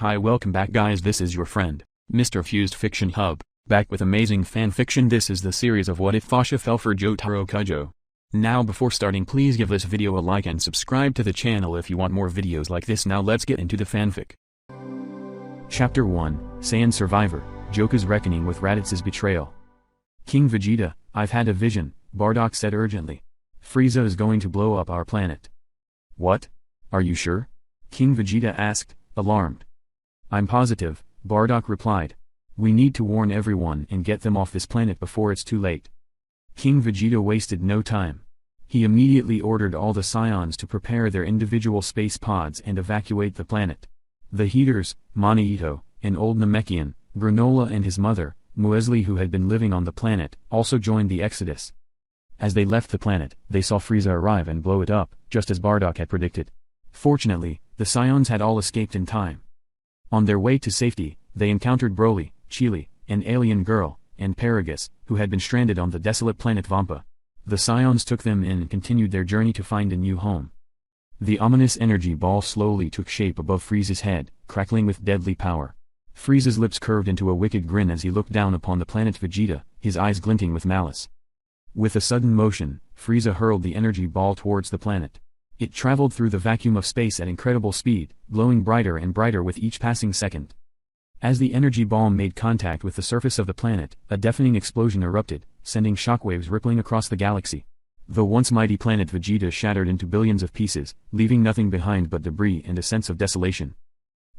Hi, welcome back guys, this is your friend, Mr. Fused Fiction Hub, back with amazing fanfiction. This is the series of Whatif fasha fell for jotaro kujo. Now before starting, please give this video a like and subscribe to the channel if you want more videos like this. Now let's get into the fanfic. Chapter 1, Saiyan Survivor, Jocha's Reckoning with Raditz's Betrayal. King Vegeta, I've had a vision, Bardock said urgently. Frieza is going to blow up our planet. What? Are you sure? King Vegeta asked, alarmed. I'm positive, Bardock replied. We need to warn everyone and get them off this planet before it's too late. King Vegeta wasted no time. He immediately ordered all the Saiyans to prepare their individual space pods and evacuate the planet. The Heaters, Manito, an old Namekian, Granola and his mother, Muesli, who had been living on the planet, also joined the exodus. As they left the planet, they saw Frieza arrive and blow it up, just as Bardock had predicted. Fortunately, the Saiyans had all escaped in time. On their way to safety, they encountered Broly, Chili, an alien girl, and Paragus, who had been stranded on the desolate planet Vampa. The Saiyans took them in and continued their journey to find a new home. The ominous energy ball slowly took shape above Frieza's head, crackling with deadly power. Frieza's lips curved into a wicked grin as he looked down upon the planet Vegeta, his eyes glinting with malice. With a sudden motion, Frieza hurled the energy ball towards the planet. It traveled through the vacuum of space at incredible speed, glowing brighter and brighter with each passing second. As the energy ball made contact with the surface of the planet, a deafening explosion erupted, sending shockwaves rippling across the galaxy. The once mighty planet Vegeta shattered into billions of pieces, leaving nothing behind but debris and a sense of desolation.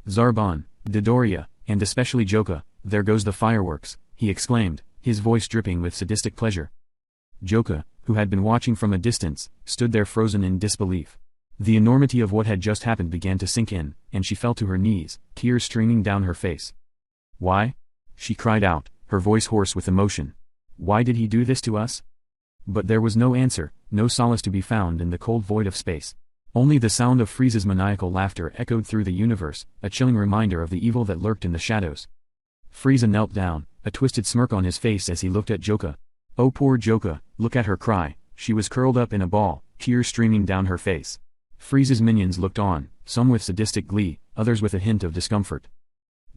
Zarbon, Dodoria, and especially Jocha, there goes the fireworks, he exclaimed, his voice dripping with sadistic pleasure. Jocha, who had been watching from a distance, stood there frozen in disbelief. The enormity of what had just happened began to sink in, and she fell to her knees, tears streaming down her face. Why? She cried out, her voice hoarse with emotion. Why did he do this to us? But there was no answer, no solace to be found in the cold void of space. Only the sound of Frieza's maniacal laughter echoed through the universe, a chilling reminder of the evil that lurked in the shadows. Frieza knelt down, a twisted smirk on his face as he looked at Jocha. Oh poor Jocha, look at her cry, she was curled up in a ball, tears streaming down her face. Frieza's minions looked on, some with sadistic glee, others with a hint of discomfort.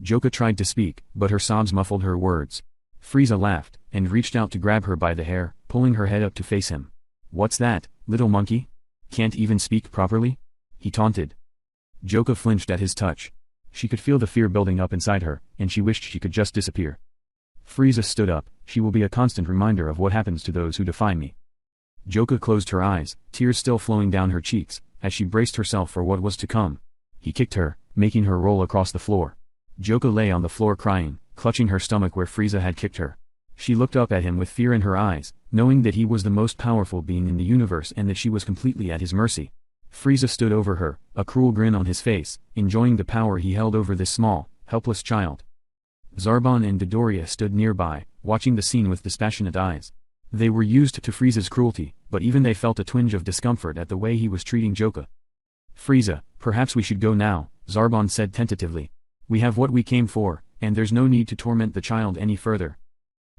Jocha tried to speak, but her sobs muffled her words. Frieza laughed, and reached out to grab her by the hair, pulling her head up to face him. What's that, little monkey? Can't even speak properly? He taunted. Jocha flinched at his touch. She could feel the fear building up inside her, and she wished she could just disappear. Frieza stood up, she will be a constant reminder of what happens to those who defy me. Jocha closed her eyes, tears still flowing down her cheeks, as she braced herself for what was to come. He kicked her, making her roll across the floor. Jocha lay on the floor crying, clutching her stomach where Frieza had kicked her. She looked up at him with fear in her eyes, knowing that he was the most powerful being in the universe and that she was completely at his mercy. Frieza stood over her, a cruel grin on his face, enjoying the power he held over this small, helpless child. Zarbon and Dodoria stood nearby, watching the scene with dispassionate eyes. They were used to Frieza's cruelty, but even they felt a twinge of discomfort at the way he was treating Jocha. Frieza, perhaps we should go now, Zarbon said tentatively. We have what we came for, and there's no need to torment the child any further.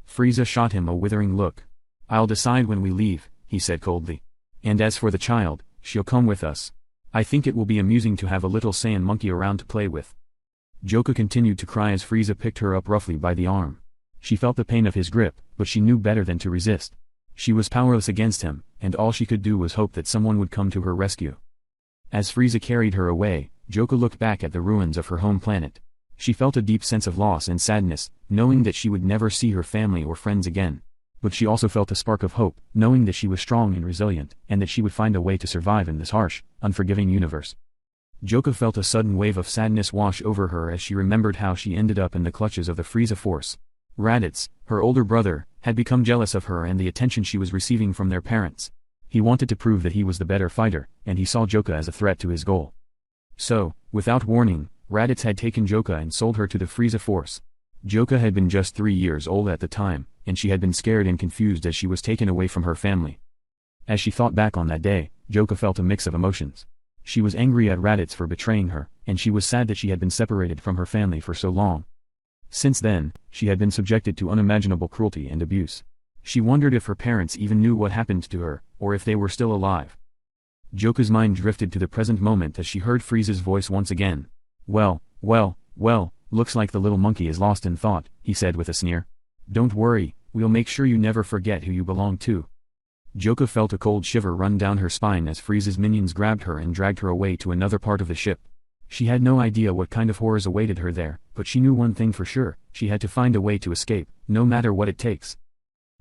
Frieza shot him a withering look. I'll decide when we leave, he said coldly. And as for the child, she'll come with us. I think it will be amusing to have a little Saiyan monkey around to play with. Jocha continued to cry as Frieza picked her up roughly by the arm. She felt the pain of his grip, but she knew better than to resist. She was powerless against him, and all she could do was hope that someone would come to her rescue. As Frieza carried her away, Jocha looked back at the ruins of her home planet. She felt a deep sense of loss and sadness, knowing that she would never see her family or friends again. But she also felt a spark of hope, knowing that she was strong and resilient, and that she would find a way to survive in this harsh, unforgiving universe. Jocha felt a sudden wave of sadness wash over her as she remembered how she ended up in the clutches of the Frieza force. Raditz, her older brother, had become jealous of her and the attention she was receiving from their parents. He wanted to prove that he was the better fighter, and he saw Jocha as a threat to his goal. So, without warning, Raditz had taken Jocha and sold her to the Frieza force. Jocha had been just 3 years old at the time, and she had been scared and confused as she was taken away from her family. As she thought back on that day, Jocha felt a mix of emotions. She was angry at Raditz for betraying her, and she was sad that she had been separated from her family for so long. Since then, she had been subjected to unimaginable cruelty and abuse. She wondered if her parents even knew what happened to her, or if they were still alive. Jocha's mind drifted to the present moment as she heard Frieza's voice once again. Well, "Well, looks like the little monkey is lost in thought," he said with a sneer. "Don't worry, we'll make sure you never forget who you belong to." Jocha felt a cold shiver run down her spine as Frieza's minions grabbed her and dragged her away to another part of the ship. She had no idea what kind of horrors awaited her there, but she knew one thing for sure: she had to find a way to escape, no matter what it takes.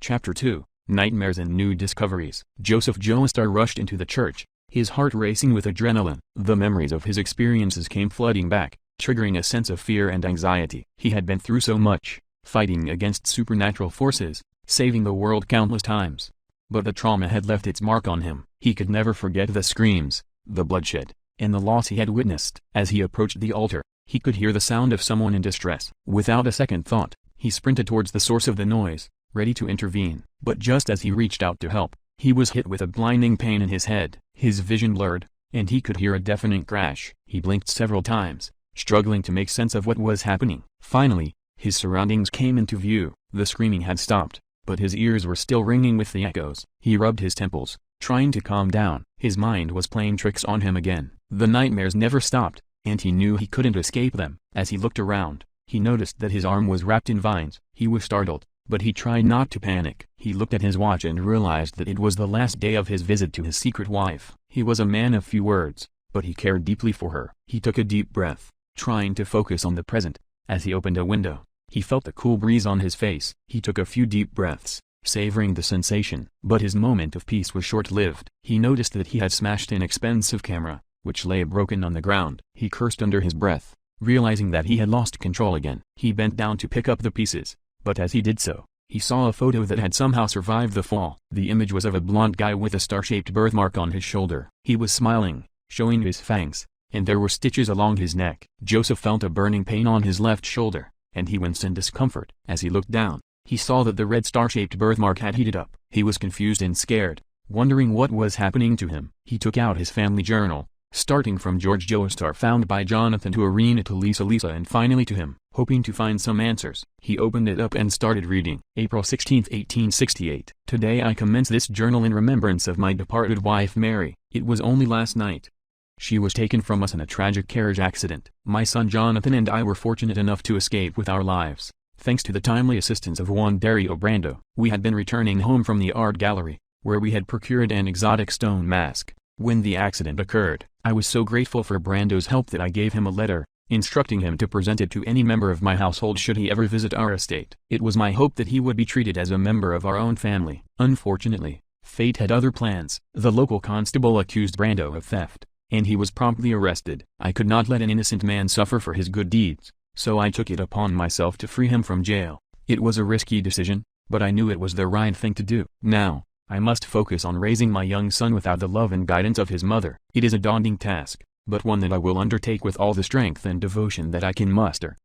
Chapter 2: Nightmares and New Discoveries. Joseph Joestar rushed into the church, his heart racing with adrenaline. The memories of his experiences came flooding back, triggering a sense of fear and anxiety. He had been through so much, fighting against supernatural forces, saving the world countless times. But the trauma had left its mark on him. He could never forget the screams, the bloodshed, and the loss he had witnessed. As he approached the altar, he could hear the sound of someone in distress. Without a second thought, he sprinted towards the source of the noise, ready to intervene. But just as he reached out to help, he was hit with a blinding pain in his head. His vision blurred, and he could hear a deafening crash. He blinked several times, struggling to make sense of what was happening. Finally, his surroundings came into view. The screaming had stopped, but his ears were still ringing with the echoes. He rubbed his temples, trying to calm down. His mind was playing tricks on him again. The nightmares never stopped, and he knew he couldn't escape them. As he looked around, he noticed that his arm was wrapped in vines. He was startled, but he tried not to panic. He looked at his watch and realized that it was the last day of his visit to his secret wife. He was a man of few words, but he cared deeply for her. He took a deep breath, trying to focus on the present. As he opened a window, he felt the cool breeze on his face. He took a few deep breaths, savoring the sensation. But his moment of peace was short-lived. He noticed that he had smashed an expensive camera, which lay broken on the ground. He cursed under his breath, realizing that he had lost control again. He bent down to pick up the pieces, but as he did so, he saw a photo that had somehow survived the fall. The image was of a blond guy with a star-shaped birthmark on his shoulder. He was smiling, showing his fangs, and there were stitches along his neck. Joseph felt a burning pain on his left shoulder, and he winced in discomfort. As he looked down, he saw that the red star-shaped birthmark had heated up. He was confused and scared, wondering what was happening to him. He took out his family journal, starting from George Joestar found by Jonathan to Arena to Lisa and finally to him, hoping to find some answers. He opened it up and started reading. April 16, 1868. Today I commence this journal in remembrance of my departed wife Mary. It was only last night. She was taken from us in a tragic carriage accident. My son Jonathan and I were fortunate enough to escape with our lives, thanks to the timely assistance of Juan Dario Brando. We had been returning home from the art gallery, where we had procured an exotic stone mask, when the accident occurred. I was so grateful for Brando's help that I gave him a letter, instructing him to present it to any member of my household should he ever visit our estate. It was my hope that he would be treated as a member of our own family. Unfortunately, fate had other plans. The local constable accused Brando of theft, and he was promptly arrested. I could not let an innocent man suffer for his good deeds, so I took it upon myself to free him from jail. It was a risky decision, but I knew it was the right thing to do. Now, I must focus on raising my young son without the love and guidance of his mother. It is a daunting task, but one that I will undertake with all the strength and devotion that I can muster.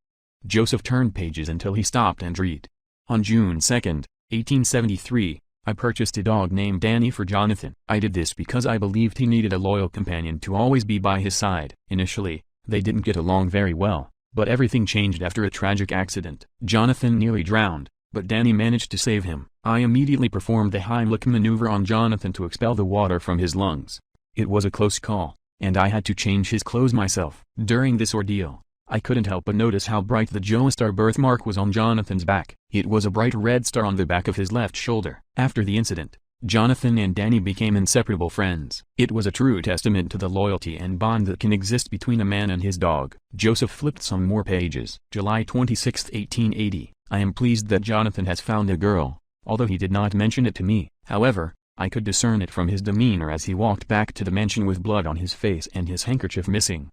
Joseph turned pages until he stopped and read. On June 2, 1873, I purchased a dog named Danny for Jonathan. I did this because I believed he needed a loyal companion to always be by his side. Initially, they didn't get along very well, but everything changed after a tragic accident. Jonathan nearly drowned, but Danny managed to save him. I immediately performed the Heimlich maneuver on Jonathan to expel the water from his lungs. It was a close call, and I had to change his clothes myself. During this ordeal, I couldn't help but notice how bright the Joestar birthmark was on Jonathan's back. It was a bright red star on the back of his left shoulder. After the incident, Jonathan and Danny became inseparable friends. It was a true testament to the loyalty and bond that can exist between a man and his dog. Joseph flipped some more pages. July 26, 1880. I am pleased that Jonathan has found a girl, although he did not mention it to me. However, I could discern it from his demeanor as he walked back to the mansion with blood on his face and his handkerchief missing.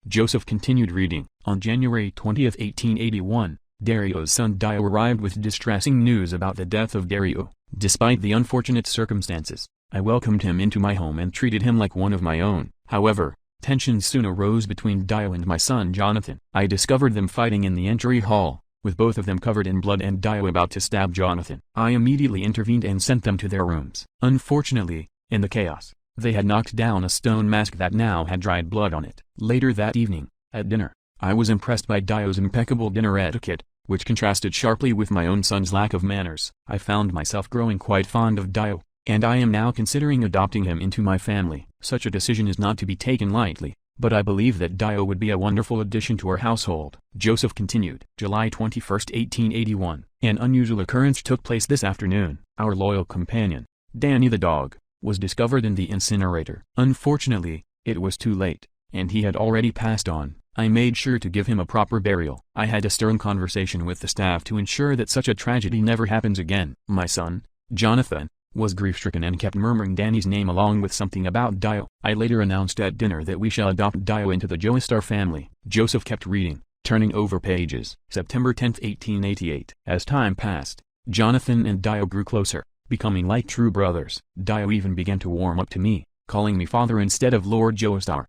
Joseph continued reading. On January 20, 1881, Dario's son Dio arrived with distressing news about the death of Dario. Despite the unfortunate circumstances, I welcomed him into my home and treated him like one of my own. However, tensions soon arose between Dio and my son Jonathan. I discovered them fighting in the entry hall, with both of them covered in blood and Dio about to stab Jonathan. I immediately intervened and sent them to their rooms. Unfortunately, in the chaos, they had knocked down a stone mask that now had dried blood on it. Later that evening, at dinner, I was impressed by Dio's impeccable dinner etiquette, which contrasted sharply with my own son's lack of manners. I found myself growing quite fond of Dio, and I am now considering adopting him into my family. Such a decision is not to be taken lightly, but I believe that Dio would be a wonderful addition to our household. Joseph continued. July 21, 1881. An unusual occurrence took place this afternoon. Our loyal companion, Danny the dog, was discovered in the incinerator. Unfortunately, it was too late, and he had already passed on. I made sure to give him a proper burial. I had a stern conversation with the staff to ensure that such a tragedy never happens again. My son, Jonathan, was grief-stricken and kept murmuring Danny's name along with something about Dio. I later announced at dinner that we shall adopt Dio into the Joestar family. Joseph kept reading, turning over pages. September 10, 1888. As time passed, Jonathan and Dio grew closer, becoming like true brothers. Dio even began to warm up to me, calling me father instead of Lord Joestar.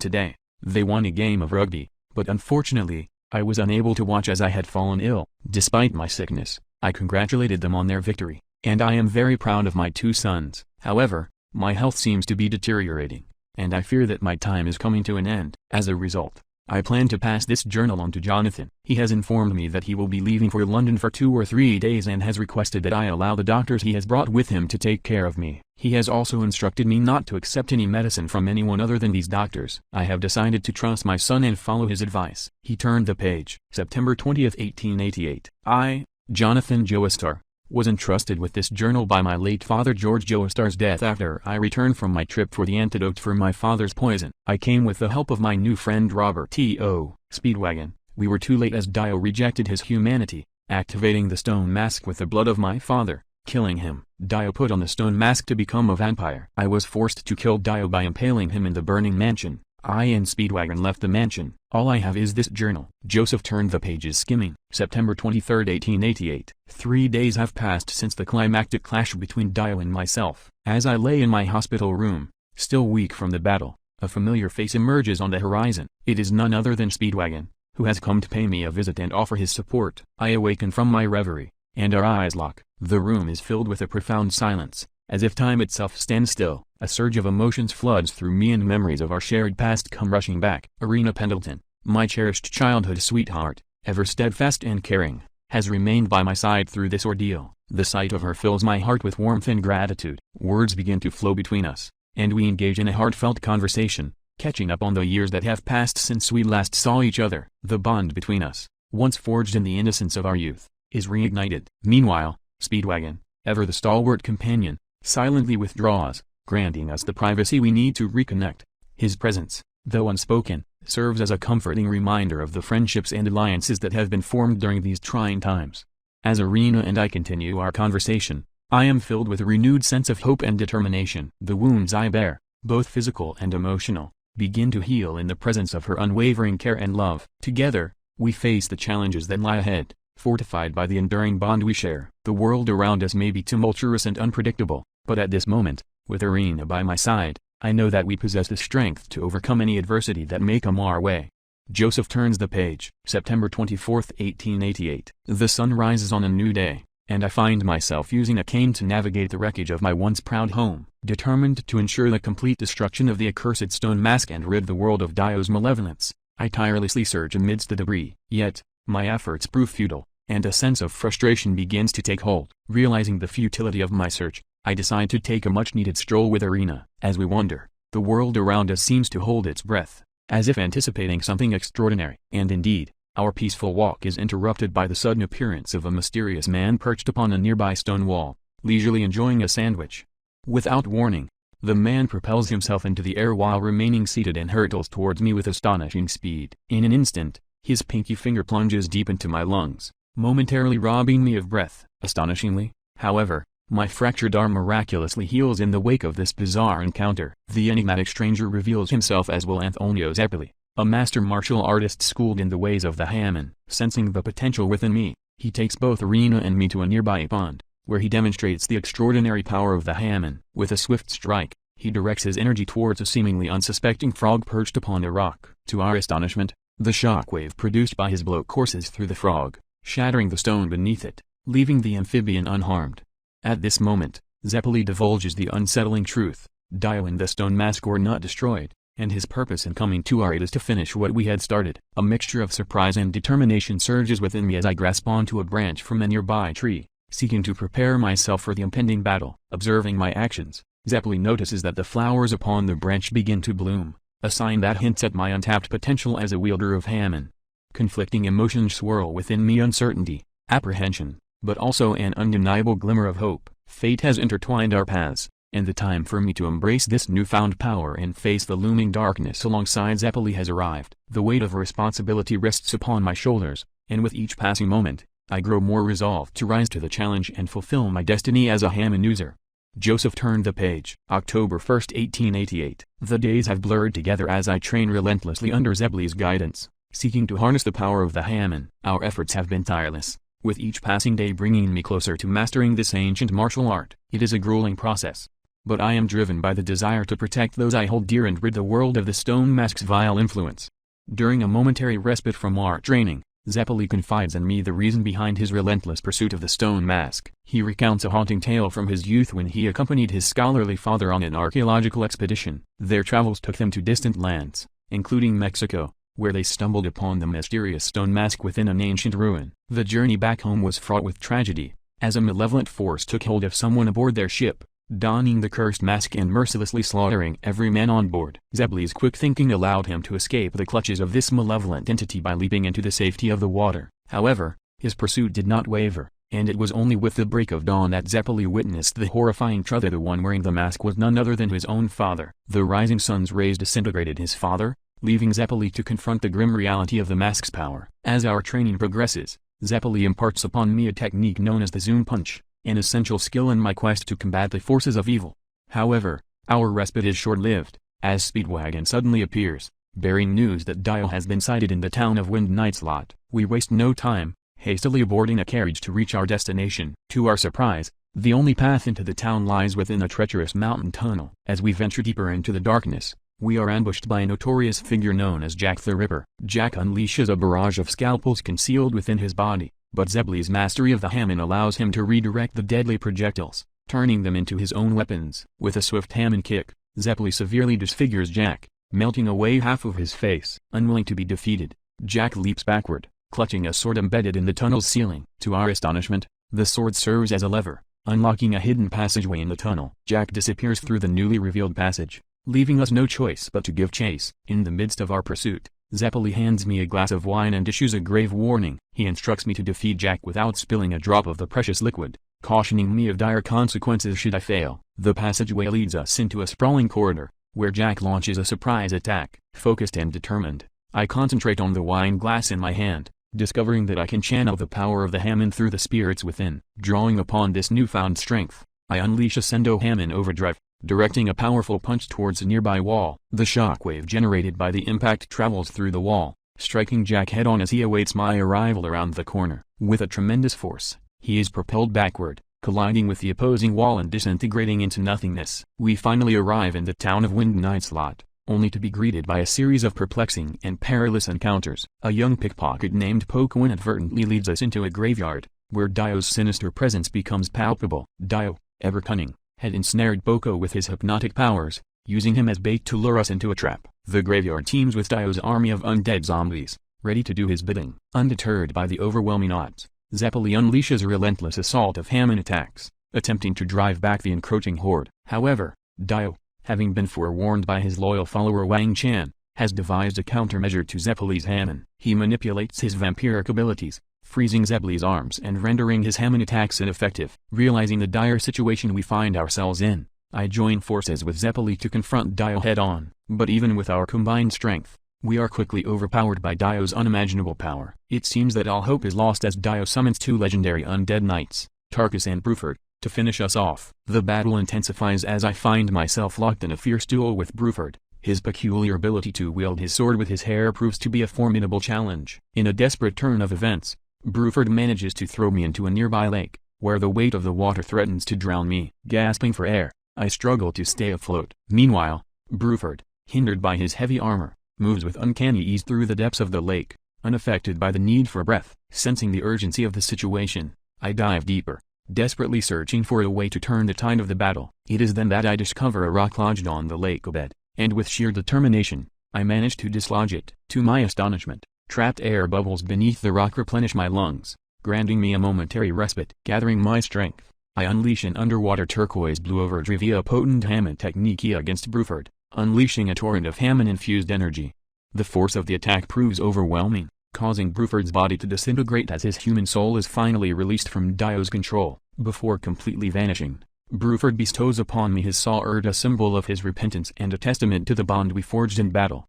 Today, they won a game of rugby, but unfortunately, I was unable to watch as I had fallen ill. Despite my sickness, I congratulated them on their victory, and I am very proud of my two sons. However, my health seems to be deteriorating, and I fear that my time is coming to an end. As a result, I plan to pass this journal on to Jonathan. He has informed me that he will be leaving for London for 2 or 3 days and has requested that I allow the doctors he has brought with him to take care of me. He has also instructed me not to accept any medicine from anyone other than these doctors. I have decided to trust my son and follow his advice. He turned the page. September 20, 1888. I, Jonathan Joestar, was entrusted with this journal by my late father George Joestar's death after I returned from my trip for the antidote for my father's poison. I came with the help of my new friend Robert T.O. Speedwagon. We were too late as Dio rejected his humanity, activating the stone mask with the blood of my father, killing him. Dio put on the stone mask to become a vampire. I was forced to kill Dio by impaling him in the burning mansion. I and Speedwagon left the mansion. All I have is this journal. Joseph turned the pages skimming. September 23, 1888. 3 days have passed since the climactic clash between Dio and myself. As I lay in my hospital room, still weak from the battle, a familiar face emerges on the horizon. It is none other than Speedwagon, who has come to pay me a visit and offer his support. I awaken from my reverie, and our eyes lock. The room is filled with a profound silence, as if time itself stands still. A surge of emotions floods through me and memories of our shared past come rushing back. Irina Pendleton, my cherished childhood sweetheart, ever steadfast and caring, has remained by my side through this ordeal. The sight of her fills my heart with warmth and gratitude. Words begin to flow between us, and we engage in a heartfelt conversation, catching up on the years that have passed since we last saw each other. The bond between us, once forged in the innocence of our youth, is reignited. Meanwhile, Speedwagon, ever the stalwart companion, silently withdraws, granting us the privacy we need to reconnect. His presence, though unspoken, serves as a comforting reminder of the friendships and alliances that have been formed during these trying times. As Irina and I continue our conversation, I am filled with a renewed sense of hope and determination. The wounds I bear, both physical and emotional, begin to heal in the presence of her unwavering care and love. Together, we face the challenges that lie ahead, fortified by the enduring bond we share. The world around us may be tumultuous and unpredictable, but at this moment, with Irina by my side, I know that we possess the strength to overcome any adversity that may come our way. Joseph turns the page. September 24, 1888. The sun rises on a new day, and I find myself using a cane to navigate the wreckage of my once proud home. Determined to ensure the complete destruction of the accursed stone mask and rid the world of Dio's malevolence, I tirelessly search amidst the debris. Yet, my efforts prove futile, and a sense of frustration begins to take hold. Realizing the futility of my search, I decide to take a much-needed stroll with Irina. As we wander, the world around us seems to hold its breath, as if anticipating something extraordinary. And indeed, our peaceful walk is interrupted by the sudden appearance of a mysterious man perched upon a nearby stone wall, leisurely enjoying a sandwich. Without warning, the man propels himself into the air while remaining seated and hurtles towards me with astonishing speed. In an instant, his pinky finger plunges deep into my lungs, momentarily robbing me of breath. Astonishingly, however, my fractured arm miraculously heals in the wake of this bizarre encounter. The enigmatic stranger reveals himself as Will Antonio Zeppeli, a master martial artist schooled in the ways of the Hammon. Sensing the potential within me, he takes both Irina and me to a nearby pond, where he demonstrates the extraordinary power of the Hammon. With a swift strike, he directs his energy towards a seemingly unsuspecting frog perched upon a rock. To our astonishment, the shockwave produced by his blow courses through the frog, shattering the stone beneath it, leaving the amphibian unharmed. At this moment, Zeppeli divulges the unsettling truth. Dio and the stone mask were not destroyed, and his purpose in coming to our aid is to finish what we had started. A mixture of surprise and determination surges within me as I grasp onto a branch from a nearby tree, seeking to prepare myself for the impending battle. Observing my actions, Zeppeli notices that the flowers upon the branch begin to bloom, a sign that hints at my untapped potential as a wielder of Hamon. Conflicting emotions swirl within me: uncertainty, apprehension, but also an undeniable glimmer of hope. Fate has intertwined our paths, and the time for me to embrace this newfound power and face the looming darkness alongside Zeppeli has arrived. The weight of responsibility rests upon my shoulders, and with each passing moment, I grow more resolved to rise to the challenge and fulfill my destiny as a Hamon user. Joseph turned the page. October 1, 1888. The days have blurred together as I train relentlessly under Zeppeli's guidance, seeking to harness the power of the Hamon. Our efforts have been tireless, with each passing day bringing me closer to mastering this ancient martial art. It is a grueling process, but I am driven by the desire to protect those I hold dear and rid the world of the Stone Mask's vile influence. During a momentary respite from our training, Zeppeli confides in me the reason behind his relentless pursuit of the Stone Mask. He recounts a haunting tale from his youth when he accompanied his scholarly father on an archaeological expedition. Their travels took them to distant lands, including Mexico, where they stumbled upon the mysterious Stone Mask within an ancient ruin. The journey back home was fraught with tragedy, as a malevolent force took hold of someone aboard their ship, donning the cursed mask and mercilessly slaughtering every man on board. Zeppeli's quick thinking allowed him to escape the clutches of this malevolent entity by leaping into the safety of the water. However, his pursuit did not waver, and it was only with the break of dawn that Zeppeli witnessed the horrifying truth that the one wearing the mask was none other than his own father. The rising sun's rays disintegrated his father, leaving Zeppeli to confront the grim reality of the mask's power. As our training progresses, Zeppeli imparts upon me a technique known as the Zoom Punch, an essential skill in my quest to combat the forces of evil. However, our respite is short-lived, as Speedwagon suddenly appears, bearing news that Dio has been sighted in the town of Wind Nightslot. We waste no time, hastily boarding a carriage to reach our destination. To our surprise, the only path into the town lies within a treacherous mountain tunnel. As we venture deeper into the darkness, we are ambushed by a notorious figure known as Jack the Ripper. Jack unleashes a barrage of scalpels concealed within his body, but Zeppeli's mastery of the Hamon allows him to redirect the deadly projectiles, turning them into his own weapons. With a swift Hamon kick, Zeppeli severely disfigures Jack, melting away half of his face. Unwilling to be defeated, Jack leaps backward, clutching a sword embedded in the tunnel's ceiling. To our astonishment, the sword serves as a lever, unlocking a hidden passageway in the tunnel. Jack disappears through the newly revealed passage, leaving us no choice but to give chase. In the midst of our pursuit, Zeppeli hands me a glass of wine and issues a grave warning. He instructs me to defeat Jack without spilling a drop of the precious liquid, cautioning me of dire consequences should I fail. The passageway leads us into a sprawling corridor, where Jack launches a surprise attack. Focused and determined, I concentrate on the wine glass in my hand, discovering that I can channel the power of the Hamon through the spirits within. Drawing upon this newfound strength, I unleash a Sendo Hamon overdrive, directing a powerful punch towards a nearby wall. The shockwave generated by the impact travels through the wall, striking Jack head-on as he awaits my arrival around the corner. With a tremendous force, he is propelled backward, colliding with the opposing wall and disintegrating into nothingness. We finally arrive in the town of Wind Nightslot, only to be greeted by a series of perplexing and perilous encounters. A young pickpocket named Poco inadvertently leads us into a graveyard, where Dio's sinister presence becomes palpable. Dio, ever cunning, had ensnared Poco with his hypnotic powers, using him as bait to lure us into a trap. The graveyard teems with Dio's army of undead zombies, ready to do his bidding. Undeterred by the overwhelming odds, Zeppeli unleashes a relentless assault of Hamon attacks, attempting to drive back the encroaching horde. However, Dio, having been forewarned by his loyal follower Wang Chan, has devised a countermeasure to Zeppeli's Hamon. He manipulates his vampiric abilities, freezing Zeppeli's arms and rendering his Hamon attacks ineffective. Realizing the dire situation we find ourselves in, I join forces with Zeppeli to confront Dio head-on. But even with our combined strength, we are quickly overpowered by Dio's unimaginable power. It seems that all hope is lost as Dio summons two legendary undead knights, Tarkus and Bruford, to finish us off. The battle intensifies as I find myself locked in a fierce duel with Bruford. His peculiar ability to wield his sword with his hair proves to be a formidable challenge. In a desperate turn of events, Bruford manages to throw me into a nearby lake, where the weight of the water threatens to drown me. Gasping for air, I struggle to stay afloat. Meanwhile, Bruford, hindered by his heavy armor, moves with uncanny ease through the depths of the lake, unaffected by the need for breath. Sensing the urgency of the situation, I dive deeper, desperately searching for a way to turn the tide of the battle. It is then that I discover a rock lodged on the lake bed, and with sheer determination, I manage to dislodge it. To my astonishment, trapped air bubbles beneath the rock replenish my lungs, granting me a momentary respite. Gathering my strength, I unleash an underwater turquoise blue overdrive via a potent Hamon technique against Bruford, unleashing a torrent of Hamon-infused energy. The force of the attack proves overwhelming, causing Bruford's body to disintegrate as his human soul is finally released from Dio's control. Before completely vanishing, Bruford bestows upon me his sword, a symbol of his repentance and a testament to the bond we forged in battle.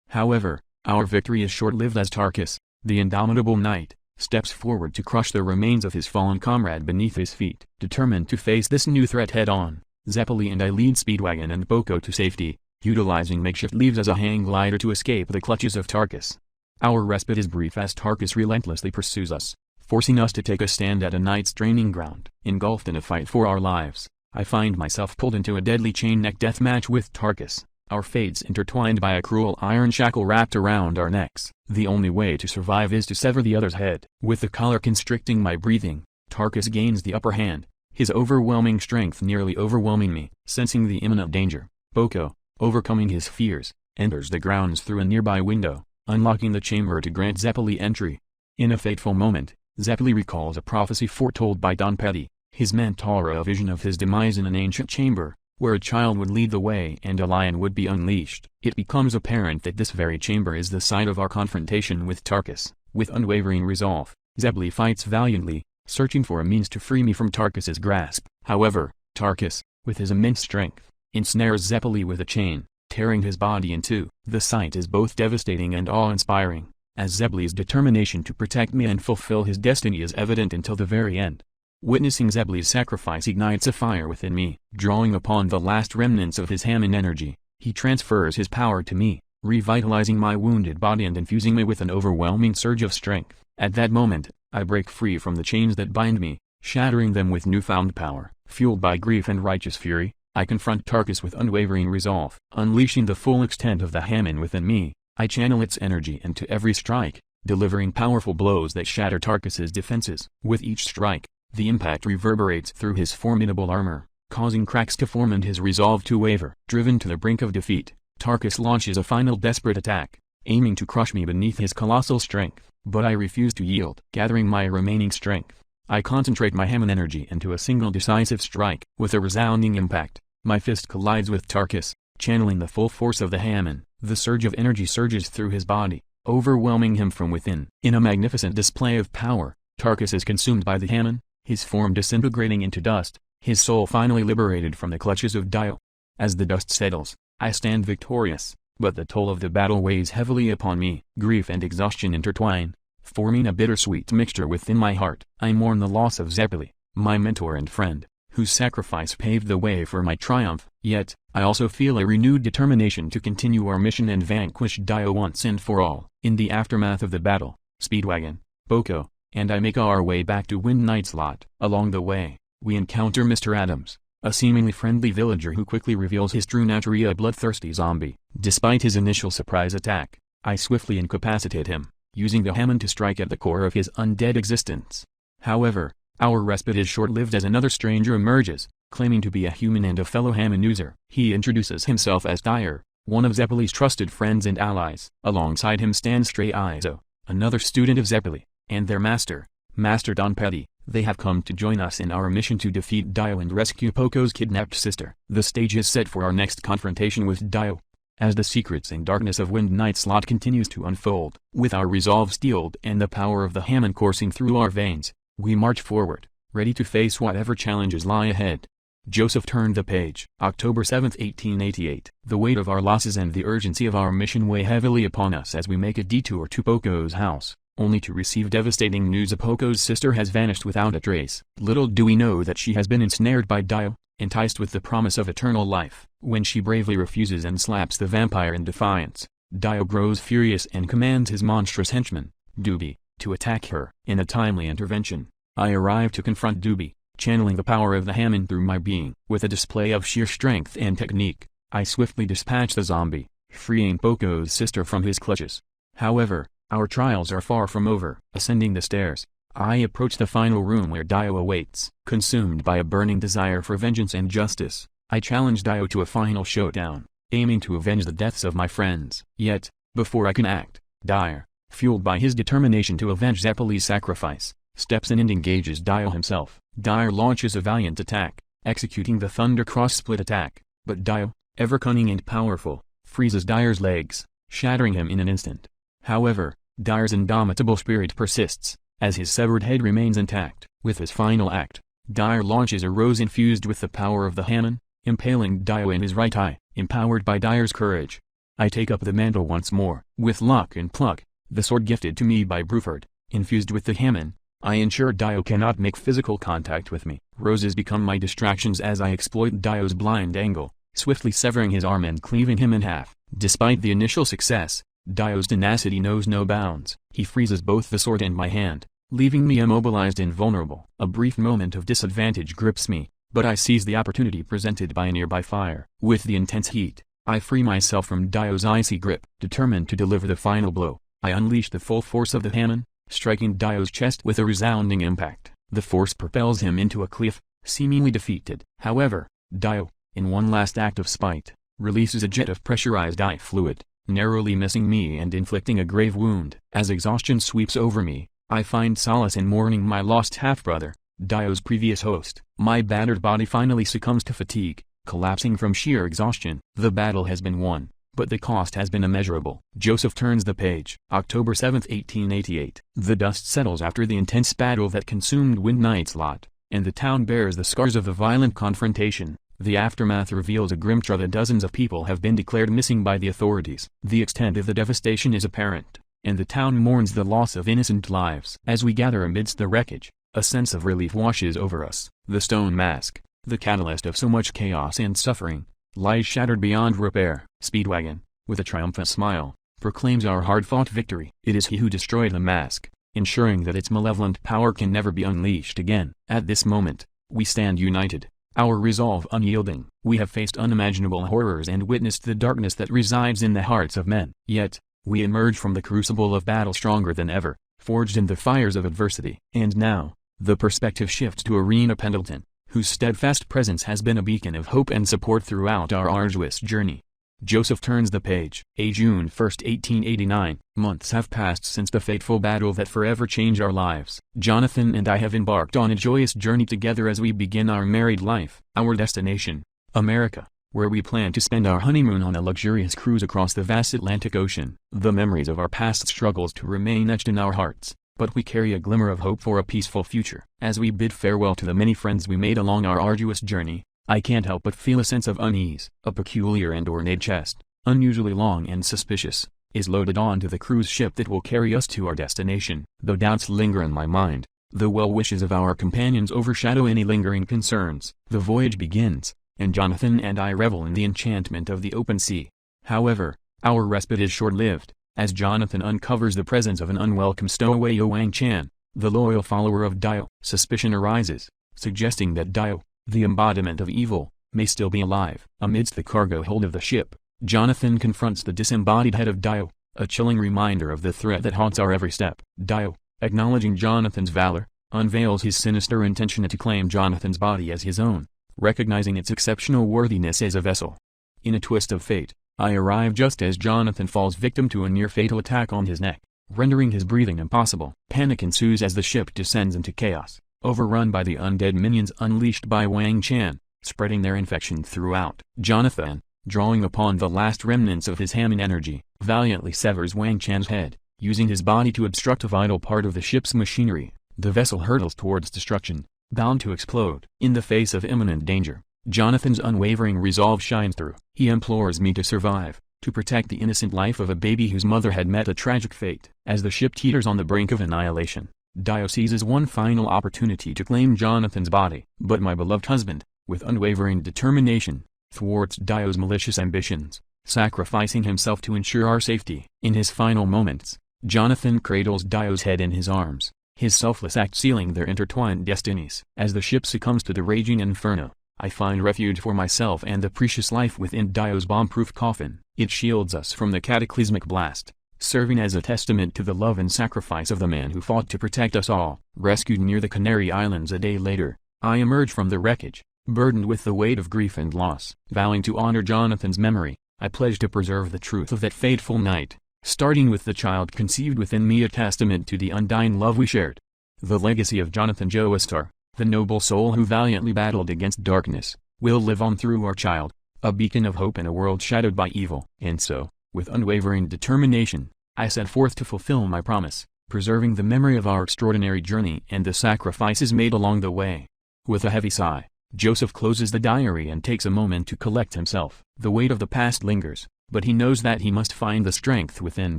However, our victory is short-lived as Tarkus, the indomitable knight, steps forward to crush the remains of his fallen comrade beneath his feet. Determined to face this new threat head-on, Zeppeli and I lead Speedwagon and Boko to safety, utilizing makeshift leaves as a hang glider to escape the clutches of Tarkus. Our respite is brief as Tarkus relentlessly pursues us, forcing us to take a stand at a knight's training ground. Engulfed in a fight for our lives, I find myself pulled into a deadly chain-neck deathmatch with Tarkus, our fates intertwined by a cruel iron shackle wrapped around our necks. The only way to survive is to sever the other's head. With the collar constricting my breathing, Tarkus gains the upper hand, his overwhelming strength nearly overwhelming me. Sensing the imminent danger, Boko, overcoming his fears, enters the grounds through a nearby window, unlocking the chamber to grant Zeppeli entry. In a fateful moment, Zeppeli recalls a prophecy foretold by Don Petty, his mentor, a vision of his demise in an ancient chamber, where a child would lead the way and a lion would be unleashed. It becomes apparent that this very chamber is the site of our confrontation with Tarkus. With unwavering resolve, Zeppeli fights valiantly, searching for a means to free me from Tarkus's grasp. However, Tarkus, with his immense strength, ensnares Zeppeli with a chain, tearing his body in two. The sight is both devastating and awe-inspiring, as Zeppeli's determination to protect me and fulfill his destiny is evident until the very end. Witnessing Zeppeli's sacrifice ignites a fire within me. Drawing upon the last remnants of his Hamon energy, he transfers his power to me, revitalizing my wounded body and infusing me with an overwhelming surge of strength. At that moment, I break free from the chains that bind me, shattering them with newfound power. Fueled by grief and righteous fury, I confront Tarkus with unwavering resolve. Unleashing the full extent of the Hamon within me, I channel its energy into every strike, delivering powerful blows that shatter Tarkus's defenses. With each strike, the impact reverberates through his formidable armor, causing cracks to form and his resolve to waver. Driven to the brink of defeat, Tarkus launches a final desperate attack, aiming to crush me beneath his colossal strength. But I refuse to yield. Gathering my remaining strength, I concentrate my Hamon energy into a single decisive strike. With a resounding impact, my fist collides with Tarkus, channeling the full force of the Hamon. The surge of energy surges through his body, overwhelming him from within. In a magnificent display of power, Tarkus is consumed by the Hamon, his form disintegrating into dust, his soul finally liberated from the clutches of Dio. As the dust settles, I stand victorious, but the toll of the battle weighs heavily upon me. Grief and exhaustion intertwine, forming a bittersweet mixture within my heart. I mourn the loss of Zeppeli, my mentor and friend, whose sacrifice paved the way for my triumph. Yet, I also feel a renewed determination to continue our mission and vanquish Dio once and for all. In the aftermath of the battle, Speedwagon, Boko, and I make our way back to Wind Knight's lot. Along the way, we encounter Mr. Adams, a seemingly friendly villager who quickly reveals his true nature, a bloodthirsty zombie. Despite his initial surprise attack, I swiftly incapacitate him, using the Hamon to strike at the core of his undead existence. However, our respite is short-lived as another stranger emerges, claiming to be a human and a fellow Hamon user. He introduces himself as Dyer, one of Zeppeli's trusted friends and allies. Alongside him stands Stray Izo, another student of Zeppeli, and their master, Master Don Petty. They have come to join us in our mission to defeat Dio and rescue Poco's kidnapped sister. The stage is set for our next confrontation with Dio, as the secrets and darkness of Wind Knight's lot continues to unfold. With our resolve steeled and the power of the Hamon coursing through our veins, we march forward, ready to face whatever challenges lie ahead. Joseph turned the page. October 7, 1888. The weight of our losses and the urgency of our mission weigh heavily upon us as we make a detour to Poco's house, only to receive devastating news: Poco's sister has vanished without a trace. Little do we know that she has been ensnared by Dio, enticed with the promise of eternal life. When she bravely refuses and slaps the vampire in defiance, Dio grows furious and commands his monstrous henchman, Doobie, to attack her. In a timely intervention, I arrive to confront Doobie, channeling the power of the Hamon through my being. With a display of sheer strength and technique, I swiftly dispatch the zombie, freeing Poco's sister from his clutches. However, our trials are far from over. Ascending the stairs, I approach the final room where Dio awaits. Consumed by a burning desire for vengeance and justice, I challenge Dio to a final showdown, aiming to avenge the deaths of my friends. Yet, before I can act, Dio, fueled by his determination to avenge Zeppeli's sacrifice, steps in and engages Dio himself. Dio launches a valiant attack, executing the Thunder Cross split attack, but Dio, ever cunning and powerful, freezes Dire's legs, shattering him in an instant. However, Dire's indomitable spirit persists, as his severed head remains intact. With his final act, Dire launches a rose infused with the power of the Hammon, impaling Dio in his right eye. Empowered by Dire's courage, I take up the mantle once more. With luck and pluck, the sword gifted to me by Bruford, infused with the Hammon, I ensure Dio cannot make physical contact with me. Roses become my distractions as I exploit Dio's blind angle, swiftly severing his arm and cleaving him in half. Despite the initial success, Dio's tenacity knows no bounds. He freezes both the sword and my hand, leaving me immobilized and vulnerable. A brief moment of disadvantage grips me, but I seize the opportunity presented by a nearby fire. With the intense heat, I free myself from Dio's icy grip. Determined to deliver the final blow, I unleash the full force of the Hammon, striking Dio's chest with a resounding impact. The force propels him into a cliff, seemingly defeated. However, Dio, in one last act of spite, releases a jet of pressurized eye fluid, narrowly missing me and inflicting a grave wound. As exhaustion sweeps over me, I find solace in mourning my lost half-brother, Dio's previous host. My battered body finally succumbs to fatigue, collapsing from sheer exhaustion. The battle has been won, but the cost has been immeasurable. Joseph turns the page. October 7, 1888. The dust settles after the intense battle that consumed Wind Knight's lot, and the town bears the scars of the violent confrontation. The aftermath reveals a grim truth that dozens of people have been declared missing by the authorities. The extent of the devastation is apparent, and the town mourns the loss of innocent lives. As we gather amidst the wreckage, a sense of relief washes over us. The stone mask, the catalyst of so much chaos and suffering, lies shattered beyond repair. Speedwagon, with a triumphant smile, proclaims our hard-fought victory. It is he who destroyed the mask, ensuring that its malevolent power can never be unleashed again. At this moment, we stand united, our resolve unyielding. We have faced unimaginable horrors and witnessed the darkness that resides in the hearts of men. Yet, we emerge from the crucible of battle stronger than ever, forged in the fires of adversity. And now, the perspective shifts to Arena Pendleton, whose steadfast presence has been a beacon of hope and support throughout our arduous journey. Joseph turns the page. June 1, 1889. Months have passed since the fateful battle that forever changed our lives. Jonathan and I have embarked on a joyous journey together as we begin our married life. Our destination, America, where we plan to spend our honeymoon on a luxurious cruise across the vast Atlantic Ocean. The memories of our past struggles to remain etched in our hearts, but we carry a glimmer of hope for a peaceful future. As we bid farewell to the many friends we made along our arduous journey, I can't help but feel a sense of unease. A peculiar and ornate chest, unusually long and suspicious, is loaded onto the cruise ship that will carry us to our destination. Though doubts linger in my mind, the well wishes of our companions overshadow any lingering concerns. The voyage begins, and Jonathan and I revel in the enchantment of the open sea. However, our respite is short-lived, as Jonathan uncovers the presence of an unwelcome stowaway, Wang Chan, the loyal follower of Dio. Suspicion arises, suggesting that Dio, the embodiment of evil, may still be alive. Amidst the cargo hold of the ship, Jonathan confronts the disembodied head of Dio, a chilling reminder of the threat that haunts our every step. Dio, acknowledging Jonathan's valor, unveils his sinister intention to claim Jonathan's body as his own, recognizing its exceptional worthiness as a vessel. In a twist of fate, I arrive just as Jonathan falls victim to a near-fatal attack on his neck, rendering his breathing impossible. Panic ensues as the ship descends into chaos, overrun by the undead minions unleashed by Wang Chan, spreading their infection throughout. Jonathan, drawing upon the last remnants of his Hammon energy, valiantly severs Wang Chan's head, using his body to obstruct a vital part of the ship's machinery. The vessel hurtles towards destruction, bound to explode. In the face of imminent danger, Jonathan's unwavering resolve shines through. He implores me to survive, to protect the innocent life of a baby whose mother had met a tragic fate. As the ship teeters on the brink of annihilation, Dio seizes one final opportunity to claim Jonathan's body. But my beloved husband, with unwavering determination, thwarts Dio's malicious ambitions, sacrificing himself to ensure our safety. In his final moments, Jonathan cradles Dio's head in his arms, his selfless act sealing their intertwined destinies. As the ship succumbs to the raging inferno, I find refuge for myself and the precious life within Dio's bomb-proof coffin. It shields us from the cataclysmic blast, serving as a testament to the love and sacrifice of the man who fought to protect us all. Rescued near the Canary Islands a day later, I emerge from the wreckage, burdened with the weight of grief and loss. Vowing to honor Jonathan's memory, I pledge to preserve the truth of that fateful night, starting with the child conceived within me, a testament to the undying love we shared. The legacy of Jonathan Joestar, the noble soul who valiantly battled against darkness, will live on through our child, a beacon of hope in a world shadowed by evil. And so, with unwavering determination, I set forth to fulfill my promise, preserving the memory of our extraordinary journey and the sacrifices made along the way. With a heavy sigh, Joseph closes the diary and takes a moment to collect himself. The weight of the past lingers, but he knows that he must find the strength within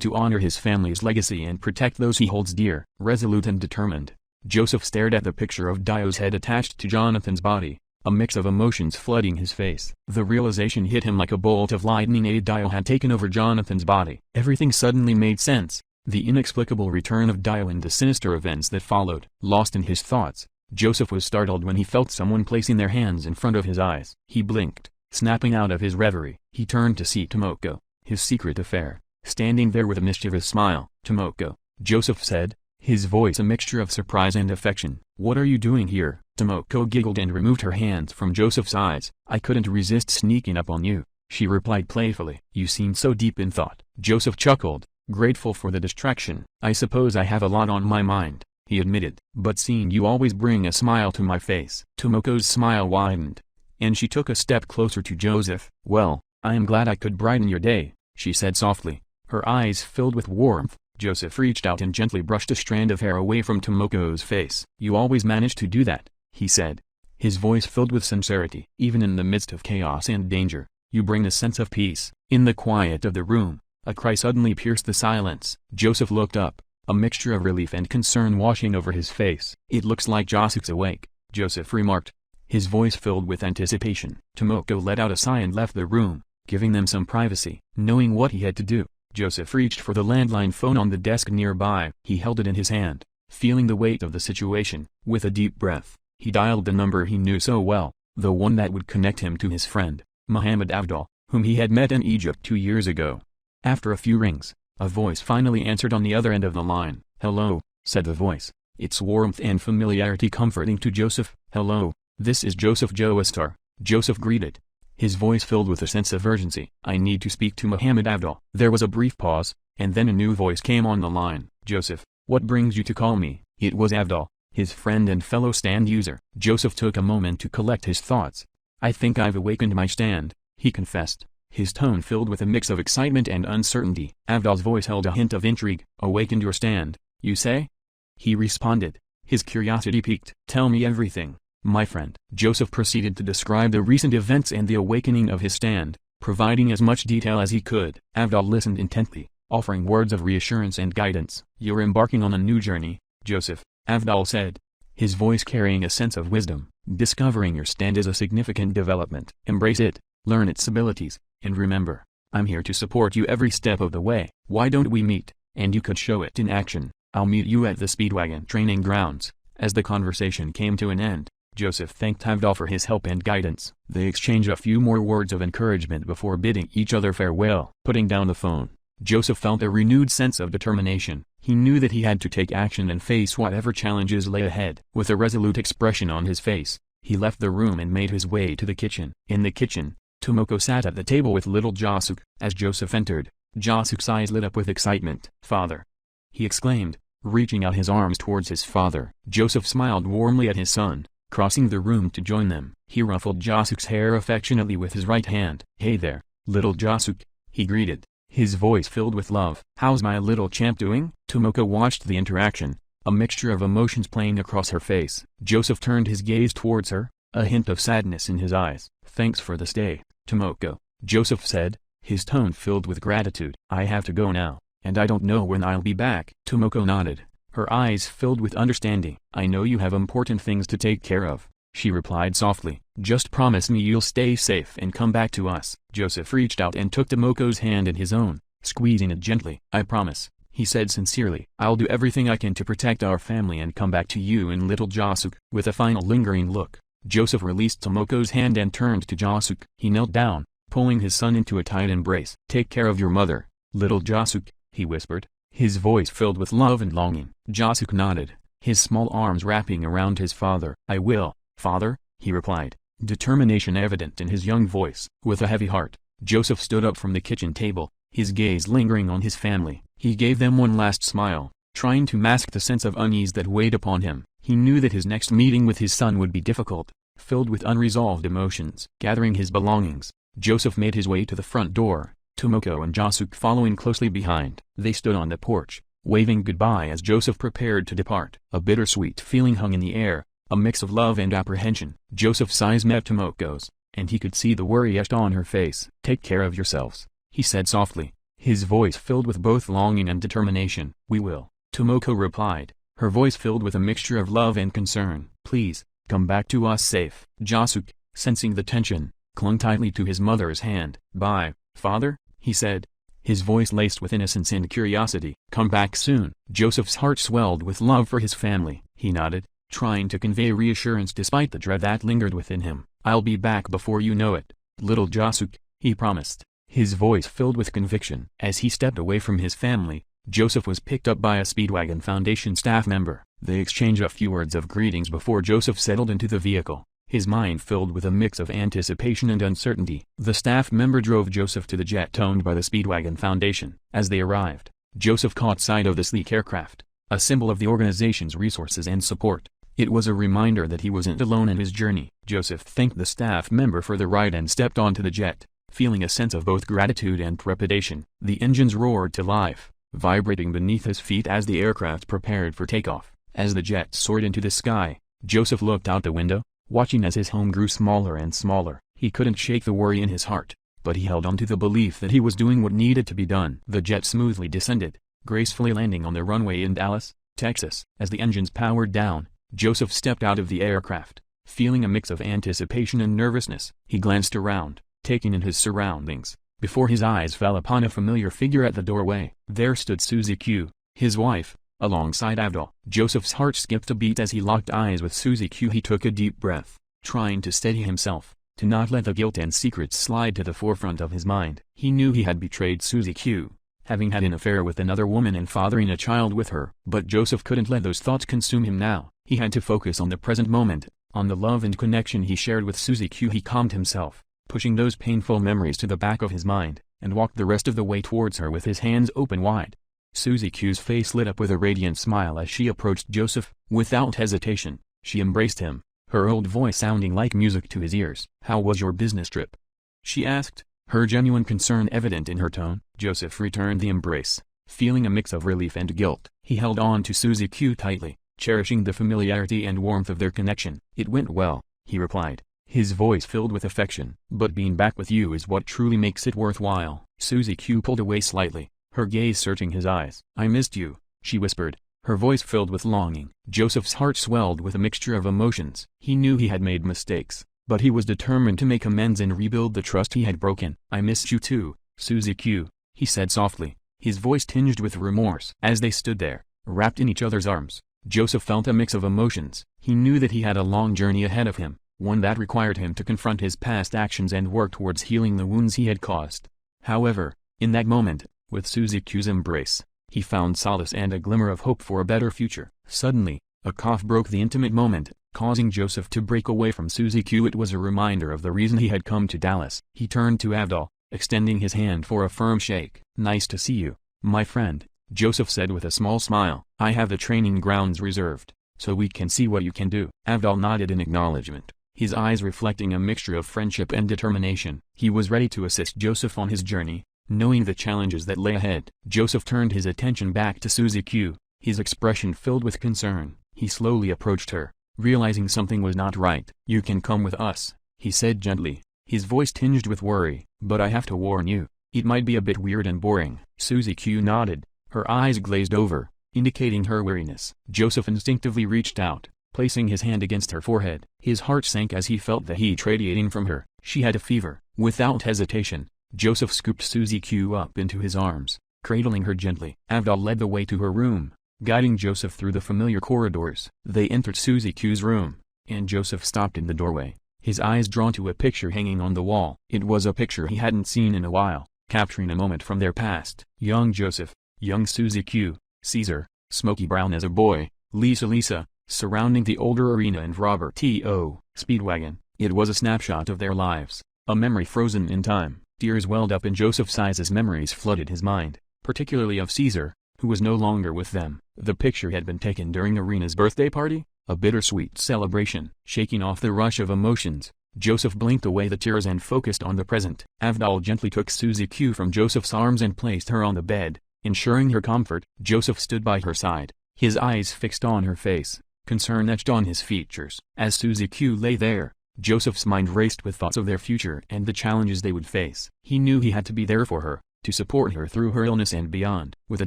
to honor his family's legacy and protect those he holds dear. Resolute and determined, Joseph stared at the picture of Dio's head attached to Jonathan's body, a mix of emotions flooding his face. The realization hit him like a bolt of lightning. Dio had taken over Jonathan's body. Everything suddenly made sense, the inexplicable return of Dio and the sinister events that followed. Lost in his thoughts, Joseph was startled when he felt someone placing their hands in front of his eyes. He blinked, snapping out of his reverie. He turned to see Tomoko, his secret affair, standing there with a mischievous smile. "Tomoko," Joseph said, his voice a mixture of surprise and affection. "What are you doing here?" Tomoko giggled and removed her hands from Joseph's eyes. "I couldn't resist sneaking up on you," she replied playfully. "You seemed so deep in thought." Joseph chuckled, grateful for the distraction. "I suppose I have a lot on my mind," he admitted, "but seeing you always bring a smile to my face." Tomoko's smile widened, and she took a step closer to Joseph. "Well, I am glad I could brighten your day," she said softly, her eyes filled with warmth. Joseph reached out and gently brushed a strand of hair away from Tomoko's face. "You always manage to do that," he said, his voice filled with sincerity. "Even in the midst of chaos and danger, you bring a sense of peace." In the quiet of the room, a cry suddenly pierced the silence. Joseph looked up, a mixture of relief and concern washing over his face. "It looks like Josuke's awake," Joseph remarked, his voice filled with anticipation. Tomoko let out a sigh and left the room, giving them some privacy. Knowing what he had to do, Joseph reached for the landline phone on the desk nearby. He held it in his hand, feeling the weight of the situation. With a deep breath, he dialed the number he knew so well, the one that would connect him to his friend, Muhammad Avdol, whom he had met in Egypt 2 years ago. After a few rings, a voice finally answered on the other end of the line. "Hello," said the voice, its warmth and familiarity comforting to Joseph. "Hello, this is Joseph Joestar," Joseph greeted, his voice filled with a sense of urgency. "I need to speak to Muhammad Avdol." There was a brief pause, and then a new voice came on the line. "Joseph, what brings you to call me?" It was Avdol, his friend and fellow stand user. Joseph took a moment to collect his thoughts. "I think I've awakened my stand," he confessed, his tone filled with a mix of excitement and uncertainty. Avdol's voice held a hint of intrigue. "Awakened your stand, you say?" he responded, his curiosity piqued. "Tell me everything, my friend." Joseph proceeded to describe the recent events and the awakening of his stand, providing as much detail as he could. Avdol listened intently, offering words of reassurance and guidance. "You're embarking on a new journey, Joseph," Avdol said, his voice carrying a sense of wisdom. "Discovering your stand is a significant development. Embrace it, learn its abilities, and remember, I'm here to support you every step of the way. Why don't we meet, and you could show it in action? I'll meet you at the Speedwagon training grounds." As the conversation came to an end, Joseph thanked Avdol for his help and guidance. They exchanged a few more words of encouragement before bidding each other farewell. Putting down the phone, Joseph felt a renewed sense of determination. He knew that he had to take action and face whatever challenges lay ahead. With a resolute expression on his face, he left the room and made his way to the kitchen. In the kitchen, Tomoko sat at the table with little Josuke. As Joseph entered, Josuke's eyes lit up with excitement. "Father!" he exclaimed, reaching out his arms towards his father. Joseph smiled warmly at his son, crossing the room to join them. He ruffled Josuke's hair affectionately with his right hand. "Hey there, little Josuke," he greeted, his voice filled with love. "How's my little champ doing?" Tomoko watched the interaction, a mixture of emotions playing across her face. Joseph turned his gaze towards her, a hint of sadness in his eyes. "Thanks for the stay, Tomoko," Joseph said, his tone filled with gratitude. "I have to go now, and I don't know when I'll be back." Tomoko nodded, her eyes filled with understanding. "I know you have important things to take care of," she replied softly. "Just promise me you'll stay safe and come back to us." Joseph reached out and took Tomoko's hand in his own, squeezing it gently. "I promise," he said sincerely. "I'll do everything I can to protect our family and come back to you and little Josuke." With a final lingering look, Joseph released Tomoko's hand and turned to Josuke. He knelt down, pulling his son into a tight embrace. "Take care of your mother, little Josuke," he whispered, his voice filled with love and longing. Josuke nodded, his small arms wrapping around his father. "I will, father," he replied, determination evident in his young voice. With a heavy heart, Joseph stood up from the kitchen table, his gaze lingering on his family. He gave them one last smile, trying to mask the sense of unease that weighed upon him. He knew that his next meeting with his son would be difficult, filled with unresolved emotions. Gathering his belongings, Joseph made his way to the front door, Tomoko and Josuke following closely behind. They stood on the porch, waving goodbye as Joseph prepared to depart. A bittersweet feeling hung in the air, a mix of love and apprehension. Joseph's eyes met Tomoko's, and he could see the worry etched on her face. "Take care of yourselves," he said softly, his voice filled with both longing and determination. "We will," Tomoko replied, her voice filled with a mixture of love and concern. "Please, come back to us safe." Josuke, sensing the tension, clung tightly to his mother's hand. "Bye, father," he said, his voice laced with innocence and curiosity. "Come back soon." Joseph's heart swelled with love for his family. He nodded, trying to convey reassurance despite the dread that lingered within him. "I'll be back before you know it, little Josuke," he promised, his voice filled with conviction. As he stepped away from his family, Joseph was picked up by a Speedwagon Foundation staff member. They exchanged a few words of greetings before Joseph settled into the vehicle, his mind filled with a mix of anticipation and uncertainty. The staff member drove Joseph to the jet owned by the Speedwagon Foundation. As they arrived, Joseph caught sight of the sleek aircraft, a symbol of the organization's resources and support. It was a reminder that he wasn't alone in his journey. Joseph thanked the staff member for the ride and stepped onto the jet, feeling a sense of both gratitude and trepidation. The engines roared to life, vibrating beneath his feet as the aircraft prepared for takeoff. As the jet soared into the sky, Joseph looked out the window, watching as his home grew smaller and smaller. He couldn't shake the worry in his heart, but he held on to the belief that he was doing what needed to be done. The jet smoothly descended, gracefully landing on the runway in Dallas, Texas. As the engines powered down, Joseph stepped out of the aircraft, feeling a mix of anticipation and nervousness. He glanced around, taking in his surroundings, before his eyes fell upon a familiar figure at the doorway. There stood Suzy Q, his wife, alongside Avdol. Joseph's heart skipped a beat as he locked eyes with Suzy Q. He took a deep breath, trying to steady himself, to not let the guilt and secrets slide to the forefront of his mind. He knew he had betrayed Suzy Q, having had an affair with another woman and fathering a child with her. But Joseph couldn't let those thoughts consume him now. He had to focus on the present moment, on the love and connection he shared with Suzy Q. He calmed himself, pushing those painful memories to the back of his mind, and walked the rest of the way towards her with his hands open wide. Suzy Q's face lit up with a radiant smile as she approached Joseph. Without hesitation, she embraced him, her old voice sounding like music to his ears. "How was your business trip?" she asked, her genuine concern evident in her tone. Joseph returned the embrace, feeling a mix of relief and guilt. He held on to Suzy Q tightly, cherishing the familiarity and warmth of their connection. "It went well," he replied, his voice filled with affection. "But being back with you is what truly makes it worthwhile." Suzy Q pulled away slightly, her gaze searching his eyes. "I missed you," she whispered, her voice filled with longing. Joseph's heart swelled with a mixture of emotions. He knew he had made mistakes, but he was determined to make amends and rebuild the trust he had broken. "I missed you too, Suzy Q," he said softly, his voice tinged with remorse. As they stood there, wrapped in each other's arms, Joseph felt a mix of emotions. He knew that he had a long journey ahead of him, one that required him to confront his past actions and work towards healing the wounds he had caused. However, in that moment, with Suzy Q's embrace, he found solace and a glimmer of hope for a better future. Suddenly, a cough broke the intimate moment, causing Joseph to break away from Suzy Q. It was a reminder of the reason he had come to Dallas. He turned to Avdol, extending his hand for a firm shake. "Nice to see you, my friend," Joseph said with a small smile. "I have the training grounds reserved, so we can see what you can do." Avdol nodded in acknowledgement, his eyes reflecting a mixture of friendship and determination. He was ready to assist Joseph on his journey, knowing the challenges that lay ahead. Joseph turned his attention back to Suzy Q, his expression filled with concern. He slowly approached her, realizing something was not right. "You can come with us," he said gently, his voice tinged with worry, "but I have to warn you, it might be a bit weird and boring." Suzy Q nodded, her eyes glazed over, indicating her weariness. Joseph instinctively reached out, placing his hand against her forehead. His heart sank as he felt the heat radiating from her. She had a fever. Without hesitation, Joseph scooped Suzy Q up into his arms, cradling her gently. Avdol led the way to her room, guiding Joseph through the familiar corridors. They entered Suzy Q's room, and Joseph stopped in the doorway, his eyes drawn to a picture hanging on the wall. It was a picture he hadn't seen in a while, capturing a moment from their past. Young Joseph, young Suzy Q, Caesar, smoky brown as a boy, Lisa, surrounding the older Arena and Robert T.O. Speedwagon. It was a snapshot of their lives, a memory frozen in time. Tears welled up in Joseph's eyes as memories flooded his mind, particularly of Caesar, who was no longer with them. The picture had been taken during Arena's birthday party, a bittersweet celebration. Shaking off the rush of emotions, Joseph blinked away the tears and focused on the present. Avdol gently took Suzy-Q from Joseph's arms and placed her on the bed, ensuring her comfort. Joseph stood by her side, his eyes fixed on her face, concern etched on his features. As Suzy-Q lay there, Joseph's mind raced with thoughts of their future and the challenges they would face. He knew he had to be there for her, to support her through her illness and beyond. With a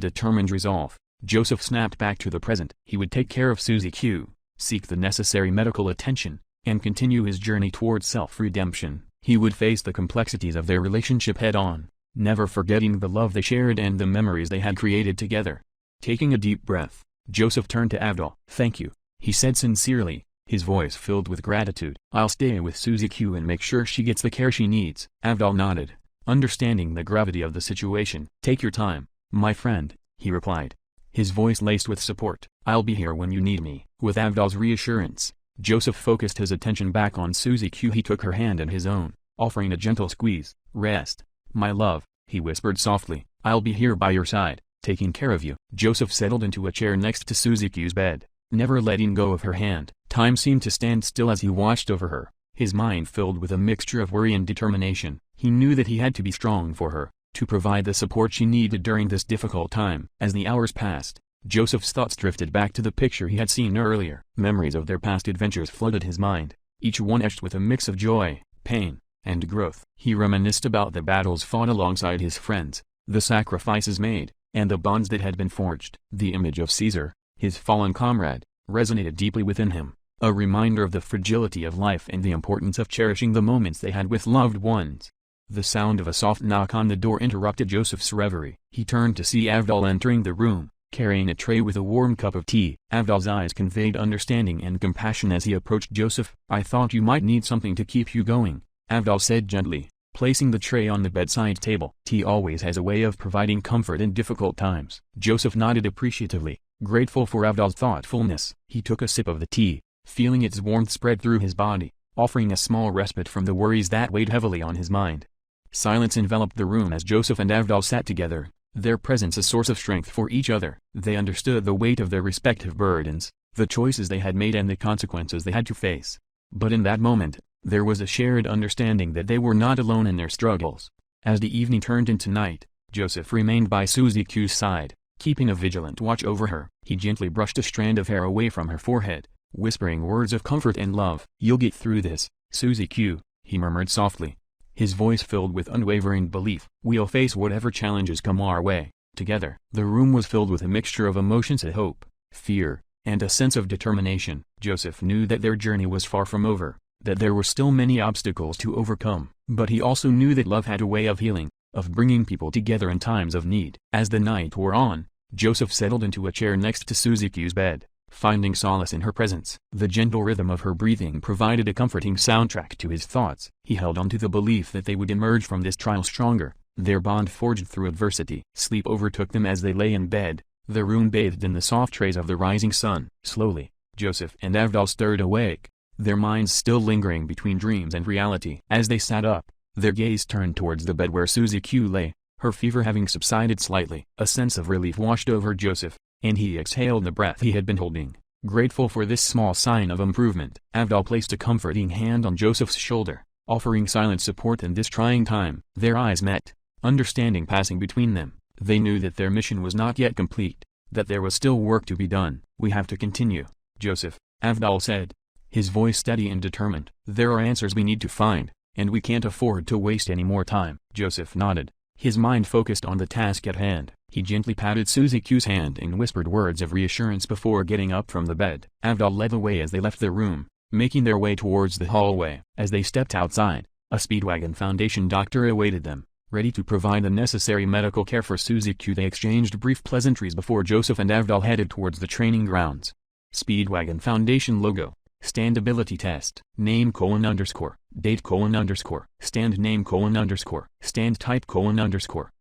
determined resolve, Joseph snapped back to the present. He would take care of Suzy-Q, seek the necessary medical attention, and continue his journey towards self-redemption. He would face the complexities of their relationship head-on, never forgetting the love they shared and the memories they had created together. Taking a deep breath, Joseph turned to Avdol. "Thank you," he said sincerely, his voice filled with gratitude. "I'll stay with Suzy-Q and make sure she gets the care she needs." Avdol nodded, understanding the gravity of the situation. "Take your time, my friend," he replied, his voice laced with support. "I'll be here when you need me." With Avdol's reassurance, Joseph focused his attention back on Suzy-Q. He took her hand in his own, offering a gentle squeeze. "Rest, my love," he whispered softly. "I'll be here by your side, taking care of you." Joseph settled into a chair next to Suzy-Q's bed, never letting go of her hand. Time seemed to stand still as he watched over her, his mind filled with a mixture of worry and determination. He knew that he had to be strong for her, to provide the support she needed during this difficult time. As the hours passed, Joseph's thoughts drifted back to the picture he had seen earlier. Memories of their past adventures flooded his mind, each one etched with a mix of joy, pain, and growth. He reminisced about the battles fought alongside his friends, the sacrifices made, and the bonds that had been forged. The image of Caesar, his fallen comrade, resonated deeply within him, a reminder of the fragility of life and the importance of cherishing the moments they had with loved ones. The sound of a soft knock on the door interrupted Joseph's reverie. He turned to see Avdol entering the room, carrying a tray with a warm cup of tea. Avdol's eyes conveyed understanding and compassion as he approached Joseph. "I thought you might need something to keep you going," Avdol said gently, placing the tray on the bedside table. "Tea always has a way of providing comfort in difficult times." Joseph nodded appreciatively, grateful for Avdol's thoughtfulness. He took a sip of the tea, feeling its warmth spread through his body, offering a small respite from the worries that weighed heavily on his mind. Silence enveloped the room as Joseph and Avdol sat together, their presence a source of strength for each other. They understood the weight of their respective burdens, the choices they had made and the consequences they had to face. But in that moment, there was a shared understanding that they were not alone in their struggles. As the evening turned into night, Joseph remained by Suzy-Q's side, keeping a vigilant watch over her. He gently brushed a strand of hair away from her forehead, whispering words of comfort and love. "You'll get through this, Suzy-Q," he murmured softly, his voice filled with unwavering belief. "We'll face whatever challenges come our way, together." The room was filled with a mixture of emotions of hope, fear, and a sense of determination. Joseph knew that their journey was far from over, that there were still many obstacles to overcome, but he also knew that love had a way of healing, of bringing people together in times of need. As the night wore on, Joseph settled into a chair next to Suzy-Q's bed, finding solace in her presence. The gentle rhythm of her breathing provided a comforting soundtrack to his thoughts. He held on to the belief that they would emerge from this trial stronger, their bond forged through adversity. Sleep overtook them as they lay in bed, the room bathed in the soft rays of the rising sun. Slowly, Joseph and Avdol stirred awake, their minds still lingering between dreams and reality. As they sat up, their gaze turned towards the bed where Suzy-Q lay, her fever having subsided slightly. A sense of relief washed over Joseph, and he exhaled the breath he had been holding, grateful for this small sign of improvement. Avdol placed a comforting hand on Joseph's shoulder, offering silent support in this trying time. Their eyes met, understanding passing between them. They knew that their mission was not yet complete, that there was still work to be done. "We have to continue, Joseph," Avdol said, his voice steady and determined. "There are answers we need to find, and we can't afford to waste any more time." Joseph nodded, his mind focused on the task at hand. He gently patted Suzy-Q's hand and whispered words of reassurance before getting up from the bed. Avdol led the way as they left the room, making their way towards the hallway. As they stepped outside, a Speedwagon Foundation doctor awaited them, ready to provide the necessary medical care for Suzy-Q. They exchanged brief pleasantries before Joseph and Avdol headed towards the training grounds. Speedwagon Foundation logo. Standability test. Name: date: stand name: stand type: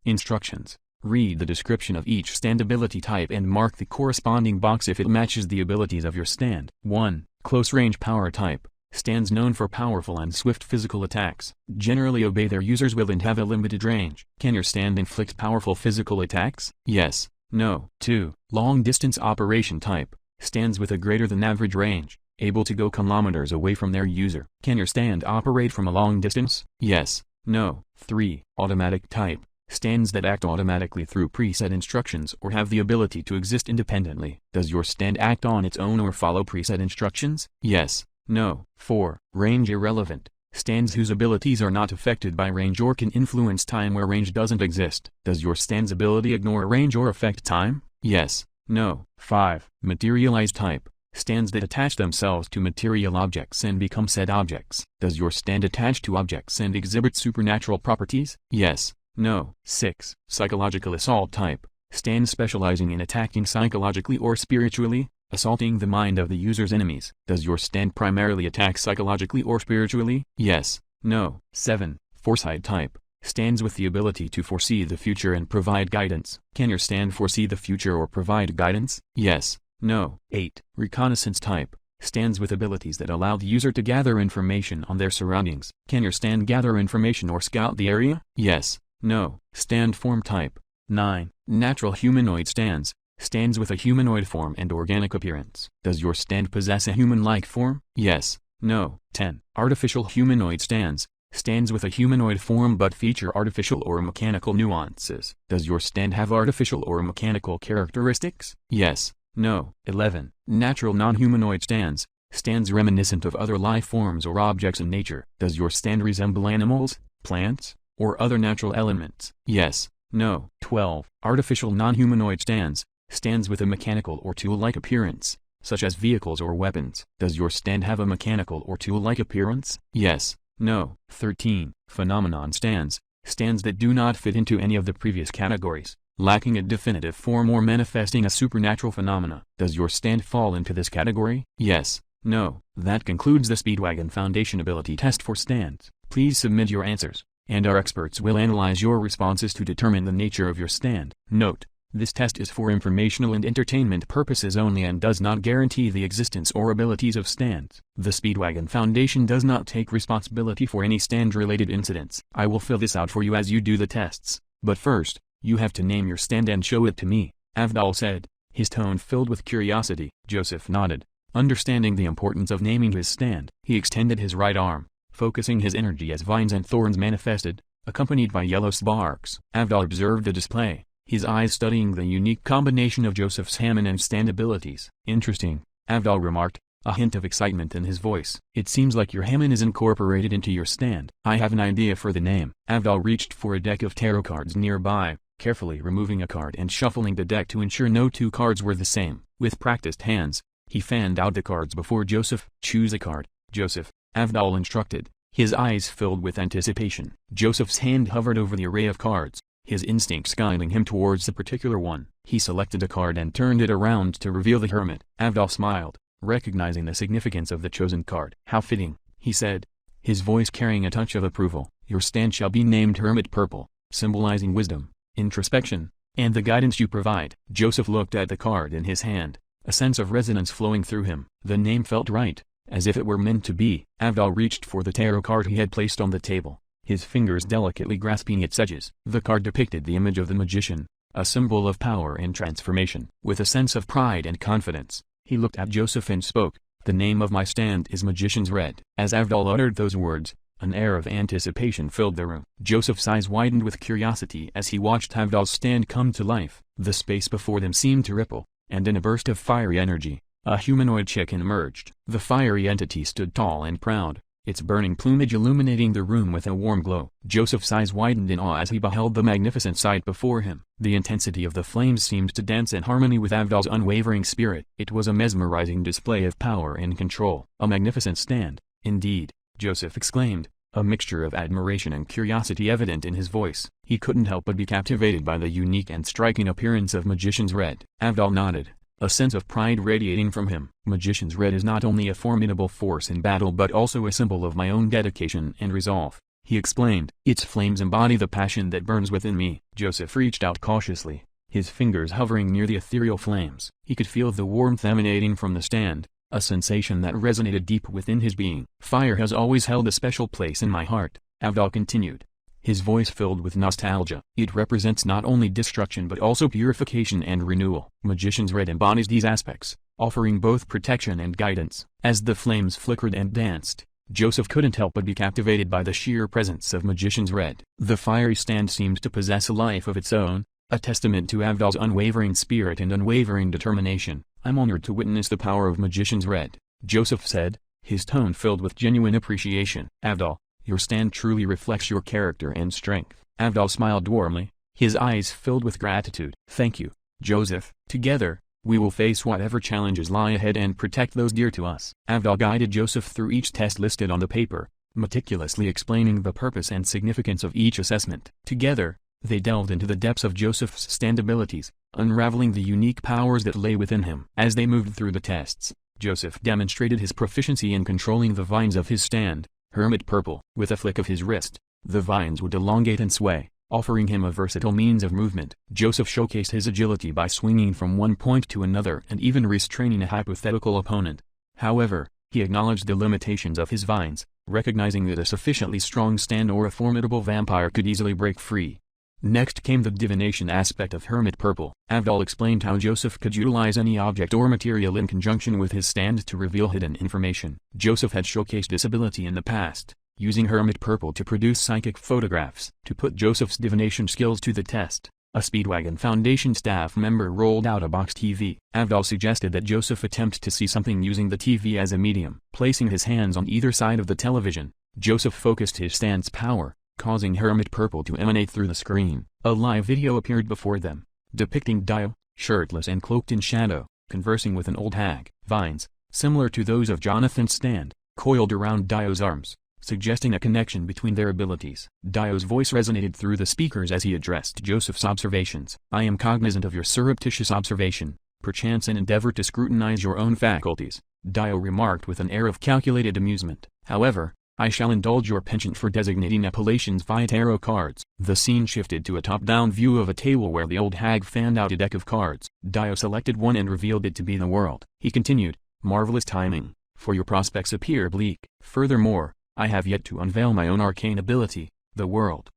Instructions. Read the description of each standability type and mark the corresponding box if it matches the abilities of your stand. 1. Close range power type. Stands known for powerful and swift physical attacks. Generally obey their users' will and have a limited range. Can your stand inflict powerful physical attacks? Yes. No. 2. Long distance operation type. Stands with a greater than average range, able to go kilometers away from their user. Can your stand operate from a long distance? Yes, no. 3. Automatic type. Stands that act automatically through preset instructions or have the ability to exist independently. Does your stand act on its own or follow preset instructions? Yes, no. 4. Range irrelevant. Stands whose abilities are not affected by range or can influence time where range doesn't exist. Does your stand's ability ignore range or affect time? Yes, no. 5. Materialized type. Stands that attach themselves to material objects and become said objects. Does your stand attach to objects and exhibit supernatural properties? Yes, no. 6. Psychological assault type. Stands specializing in attacking psychologically or spiritually, assaulting the mind of the user's enemies. Does your stand primarily attack psychologically or spiritually? Yes, no. 7. Foresight type. Stands with the ability to foresee the future and provide guidance. Can your stand foresee the future or provide guidance? Yes, no. 8. Reconnaissance type. Stands with abilities that allow the user to gather information on their surroundings. Can your stand gather information or scout the area? Yes, no. Stand form type. 9. Natural humanoid stands. Stands with a humanoid form and organic appearance. Does your stand possess a human-like form? Yes, no. 10. Artificial humanoid stands. Stands with a humanoid form but feature artificial or mechanical nuances. Does your stand have artificial or mechanical characteristics? Yes, no. 11. Natural non-humanoid stands. Stands reminiscent of other life forms or objects in nature. Does your stand resemble animals, plants, or other natural elements? Yes, no. 12. Artificial non-humanoid stands. Stands with a mechanical or tool-like appearance, such as vehicles or weapons. Does your stand have a mechanical or tool-like appearance? Yes, no. 13. Phenomenon stands. Stands that do not fit into any of the previous categories, lacking a definitive form or manifesting a supernatural phenomena. Does your stand fall into this category? Yes, no. That concludes the Speedwagon Foundation ability test for stands. Please submit your answers, and our experts will analyze your responses to determine the nature of your stand. Note: this test is for informational and entertainment purposes only and does not guarantee the existence or abilities of stands. The Speedwagon Foundation does not take responsibility for any stand-related incidents. I will fill this out for you as you do the tests, but first, you have to name your stand and show it to me, Avdol said, his tone filled with curiosity. Joseph nodded, understanding the importance of naming his stand. He extended his right arm, focusing his energy as vines and thorns manifested, accompanied by yellow sparks. Avdol observed the display, his eyes studying the unique combination of Joseph's hamon and stand abilities. Interesting, Avdol remarked, a hint of excitement in his voice. It seems like your hamon is incorporated into your stand. I have an idea for the name. Avdol reached for a deck of tarot cards nearby, carefully removing a card and shuffling the deck to ensure no two cards were the same. With practiced hands, he fanned out the cards before Joseph. Choose a card, Joseph, Avdol instructed, his eyes filled with anticipation. Joseph's hand hovered over the array of cards, his instincts guiding him towards the particular one. He selected a card and turned it around to reveal the Hermit. Avdol smiled, recognizing the significance of the chosen card. How fitting, he said, his voice carrying a touch of approval. Your stand shall be named Hermit Purple, symbolizing wisdom, introspection, and the guidance you provide. Joseph looked at the card in his hand, a sense of resonance flowing through him. The name felt right, as if it were meant to be. Avdol reached for the tarot card he had placed on the table, his fingers delicately grasping its edges. The card depicted the image of the magician, a symbol of power and transformation. With a sense of pride and confidence, he looked at Joseph and spoke, the name of my stand is Magician's Red. As Avdol uttered those words, an air of anticipation filled the room. Joseph's eyes widened with curiosity as he watched Avdol's stand come to life. The space before them seemed to ripple, and in a burst of fiery energy, a humanoid chicken emerged. The fiery entity stood tall and proud, its burning plumage illuminating the room with a warm glow. Joseph's eyes widened in awe as he beheld the magnificent sight before him. The intensity of the flames seemed to dance in harmony with Avdol's unwavering spirit. It was a mesmerizing display of power and control. A magnificent stand, indeed, Joseph exclaimed, a mixture of admiration and curiosity evident in his voice. He couldn't help but be captivated by the unique and striking appearance of Magician's Red. Avdol nodded, a sense of pride radiating from him. Magician's Red is not only a formidable force in battle but also a symbol of my own dedication and resolve, he explained. Its flames embody the passion that burns within me. Joseph reached out cautiously, his fingers hovering near the ethereal flames. He could feel the warmth emanating from the stand, a sensation that resonated deep within his being. Fire has always held a special place in my heart, Avdol continued, his voice filled with nostalgia. It represents not only destruction but also purification and renewal. Magician's Red embodies these aspects, offering both protection and guidance. As the flames flickered and danced, Joseph couldn't help but be captivated by the sheer presence of Magician's Red. The fiery stand seemed to possess a life of its own, a testament to Avdol's unwavering spirit and unwavering determination. "I'm honored to witness the power of Magician's Red," Joseph said, his tone filled with genuine appreciation. "Avdol, your stand truly reflects your character and strength." Avdol smiled warmly, his eyes filled with gratitude. "Thank you, Joseph. Together, we will face whatever challenges lie ahead and protect those dear to us." Avdol guided Joseph through each test listed on the paper, meticulously explaining the purpose and significance of each assessment. Together, they delved into the depths of Joseph's stand abilities, unraveling the unique powers that lay within him. As they moved through the tests, Joseph demonstrated his proficiency in controlling the vines of his stand, Hermit Purple. With a flick of his wrist, the vines would elongate and sway, offering him a versatile means of movement. Joseph showcased his agility by swinging from one point to another and even restraining a hypothetical opponent. However, he acknowledged the limitations of his vines, recognizing that a sufficiently strong stand or a formidable vampire could easily break free. Next came the divination aspect of Hermit Purple. Avdol explained how Joseph could utilize any object or material in conjunction with his stand to reveal hidden information. Joseph had showcased this ability in the past, using Hermit Purple to produce psychic photographs. To put Joseph's divination skills to the test, a Speedwagon Foundation staff member rolled out a box TV. Avdol suggested that Joseph attempt to see something using the TV as a medium. Placing his hands on either side of the television, Joseph focused his stand's power, causing Hermit Purple to emanate through the screen. A live video appeared before them, depicting Dio, shirtless and cloaked in shadow, conversing with an old hag. Vines, similar to those of Jonathan's stand, coiled around Dio's arms, suggesting a connection between their abilities. Dio's voice resonated through the speakers as he addressed Joseph's observations. "I am cognizant of your surreptitious observation, perchance an endeavor to scrutinize your own faculties," Dio remarked with an air of calculated amusement. "However, I shall indulge your penchant for designating appellations via tarot cards." The scene shifted to a top-down view of a table where the old hag fanned out a deck of cards. Dio selected one and revealed it to be the World. He continued, "Marvelous timing, for your prospects appear bleak. Furthermore, I have yet to unveil my own arcane ability, the World.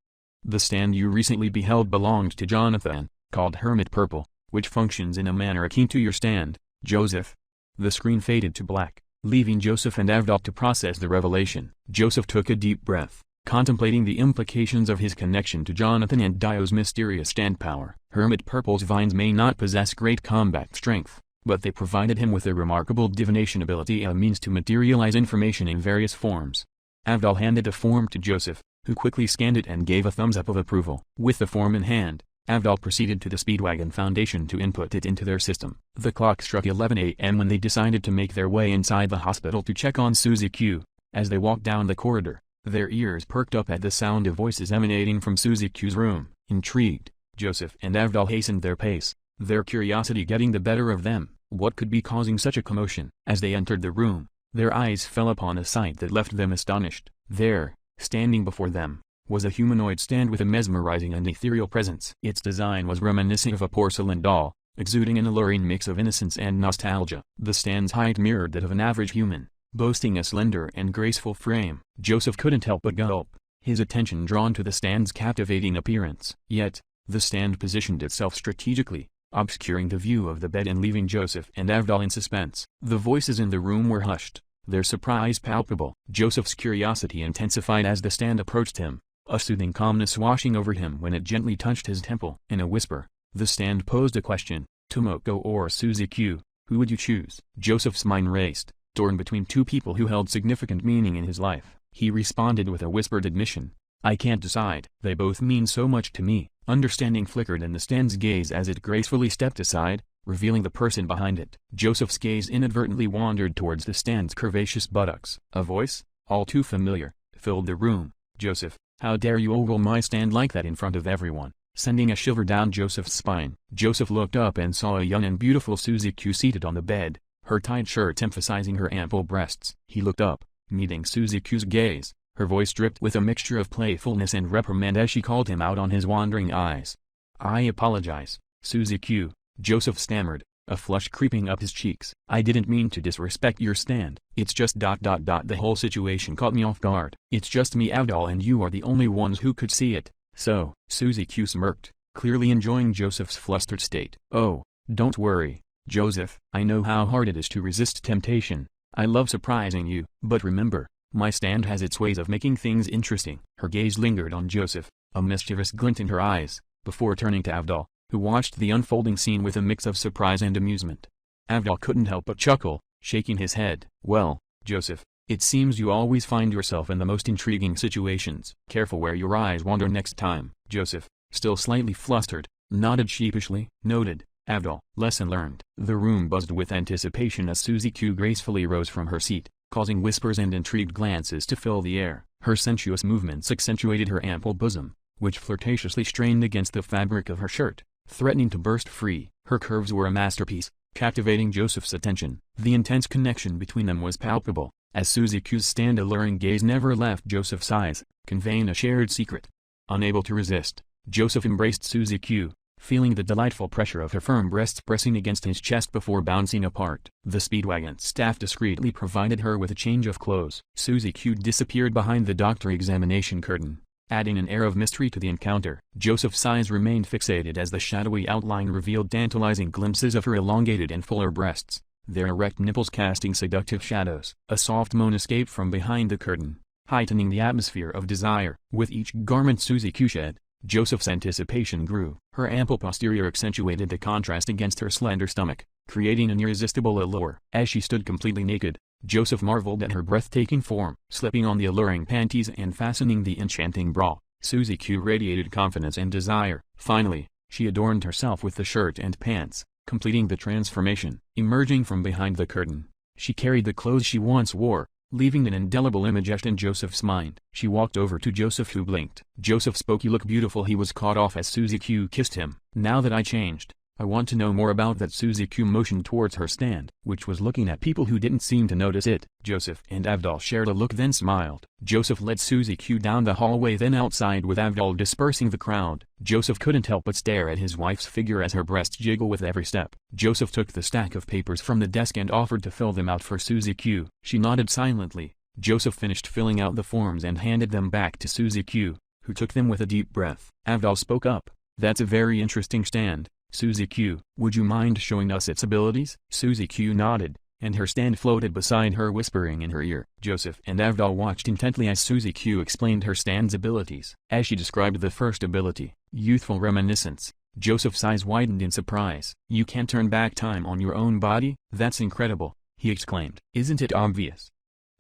The stand you recently beheld belonged to Jonathan, called Hermit Purple, which functions in a manner akin to your stand, Joseph." The screen faded to black, leaving Joseph and Avdol to process the revelation. Joseph took a deep breath, contemplating the implications of his connection to Jonathan and Dio's mysterious stand power. Hermit Purple's vines may not possess great combat strength, but they provided him with a remarkable divination ability, a means to materialize information in various forms. Avdol handed a form to Joseph, who quickly scanned it and gave a thumbs up of approval. With the form in hand, Avdol proceeded to the Speedwagon Foundation to input it into their system. The clock struck 11 a.m. when they decided to make their way inside the hospital to check on Suzy Q. As they walked down the corridor, their ears perked up at the sound of voices emanating from Suzy Q's room. Intrigued, Joseph and Avdol hastened their pace, their curiosity getting the better of them. What could be causing such a commotion? As they entered the room, their eyes fell upon a sight that left them astonished. There, standing before them, was a humanoid stand with a mesmerizing and ethereal presence. Its design was reminiscent of a porcelain doll, exuding an alluring mix of innocence and nostalgia. The stand's height mirrored that of an average human, boasting a slender and graceful frame. Joseph couldn't help but gulp, his attention drawn to the stand's captivating appearance. Yet, the stand positioned itself strategically, obscuring the view of the bed and leaving Joseph and Avdol in suspense. The voices in the room were hushed, their surprise palpable. Joseph's curiosity intensified as the stand approached him, a soothing calmness washing over him when it gently touched his temple. In a whisper, the stand posed a question, "Tomoko or Suzy Q, who would you choose?" Joseph's mind raced, torn between two people who held significant meaning in his life. He responded with a whispered admission, "I can't decide. They both mean so much to me." Understanding flickered in the stand's gaze as it gracefully stepped aside, revealing the person behind it. Joseph's gaze inadvertently wandered towards the stand's curvaceous buttocks. A voice, all too familiar, filled the room. "Joseph, how dare you ogle my stand like that in front of everyone?" Sending a shiver down Joseph's spine. Joseph looked up and saw a young and beautiful Suzy Q seated on the bed, her tight shirt emphasizing her ample breasts. He looked up, meeting Suzy Q's gaze, her voice dripped with a mixture of playfulness and reprimand as she called him out on his wandering eyes. "I apologize, Suzy Q," Joseph stammered, a flush creeping up his cheeks. "I didn't mean to disrespect your stand. It's just ... The whole situation caught me off guard. It's just me Avdol and you are the only ones who could see it. So." Suzy Q smirked, clearly enjoying Joseph's flustered state. "Oh, don't worry, Joseph. I know how hard it is to resist temptation. I love surprising you. But remember, my stand has its ways of making things interesting." Her gaze lingered on Joseph, a mischievous glint in her eyes, before turning to Avdol, who watched the unfolding scene with a mix of surprise and amusement. Avdol couldn't help but chuckle, shaking his head. "Well, Joseph, it seems you always find yourself in the most intriguing situations. Careful where your eyes wander next time." Joseph, still slightly flustered, nodded sheepishly. "Noted, Avdol." Lesson learned. The room buzzed with anticipation as Suzy Q gracefully rose from her seat, causing whispers and intrigued glances to fill the air. Her sensuous movements accentuated her ample bosom, which flirtatiously strained against the fabric of her shirt, threatening to burst free. Her curves were a masterpiece, captivating Joseph's attention. The intense connection between them was palpable, as Suzy Q's stand alluring gaze never left Joseph's eyes, conveying a shared secret. Unable to resist, Joseph embraced Suzy Q, feeling the delightful pressure of her firm breasts pressing against his chest before bouncing apart. The Speedwagon staff discreetly provided her with a change of clothes. Suzy Q disappeared behind the doctor examination curtain, adding an air of mystery to the encounter. Joseph's eyes remained fixated as the shadowy outline revealed tantalizing glimpses of her elongated and fuller breasts, their erect nipples casting seductive shadows. A soft moan escaped from behind the curtain, heightening the atmosphere of desire. With each garment Suzy Q shed, Joseph's anticipation grew. Her ample posterior accentuated the contrast against her slender stomach, creating an irresistible allure. As she stood completely naked, Joseph marveled at her breathtaking form. Slipping on the alluring panties and fastening the enchanting bra, Suzy Q radiated confidence and desire. Finally, she adorned herself with the shirt and pants, completing the transformation. Emerging from behind the curtain, she carried the clothes she once wore, leaving an indelible image etched in Joseph's mind. She walked over to Joseph, who blinked. Joseph spoke. "You look beautiful." He was caught off as Suzy Q kissed him. "Now that I changed, I want to know more about that." Suzy Q motioned towards her stand, which was looking at people who didn't seem to notice it. Joseph and Avdol shared a look, then smiled. Joseph led Suzy Q down the hallway, then outside, with Avdol dispersing the crowd. Joseph couldn't help but stare at his wife's figure as her breasts jiggle with every step. Joseph took the stack of papers from the desk and offered to fill them out for Suzy Q. She nodded silently. Joseph finished filling out the forms and handed them back to Suzy Q, who took them with a deep breath. Avdol spoke up. "That's a very interesting stand, Suzy Q. Would you mind showing us its abilities?" Suzy Q nodded, and her stand floated beside her, whispering in her ear. Joseph and Avdol watched intently as Suzy Q explained her stand's abilities. As she described the first ability, youthful reminiscence, Joseph's eyes widened in surprise. "You can turn back time on your own body? That's incredible," he exclaimed. "Isn't it obvious?"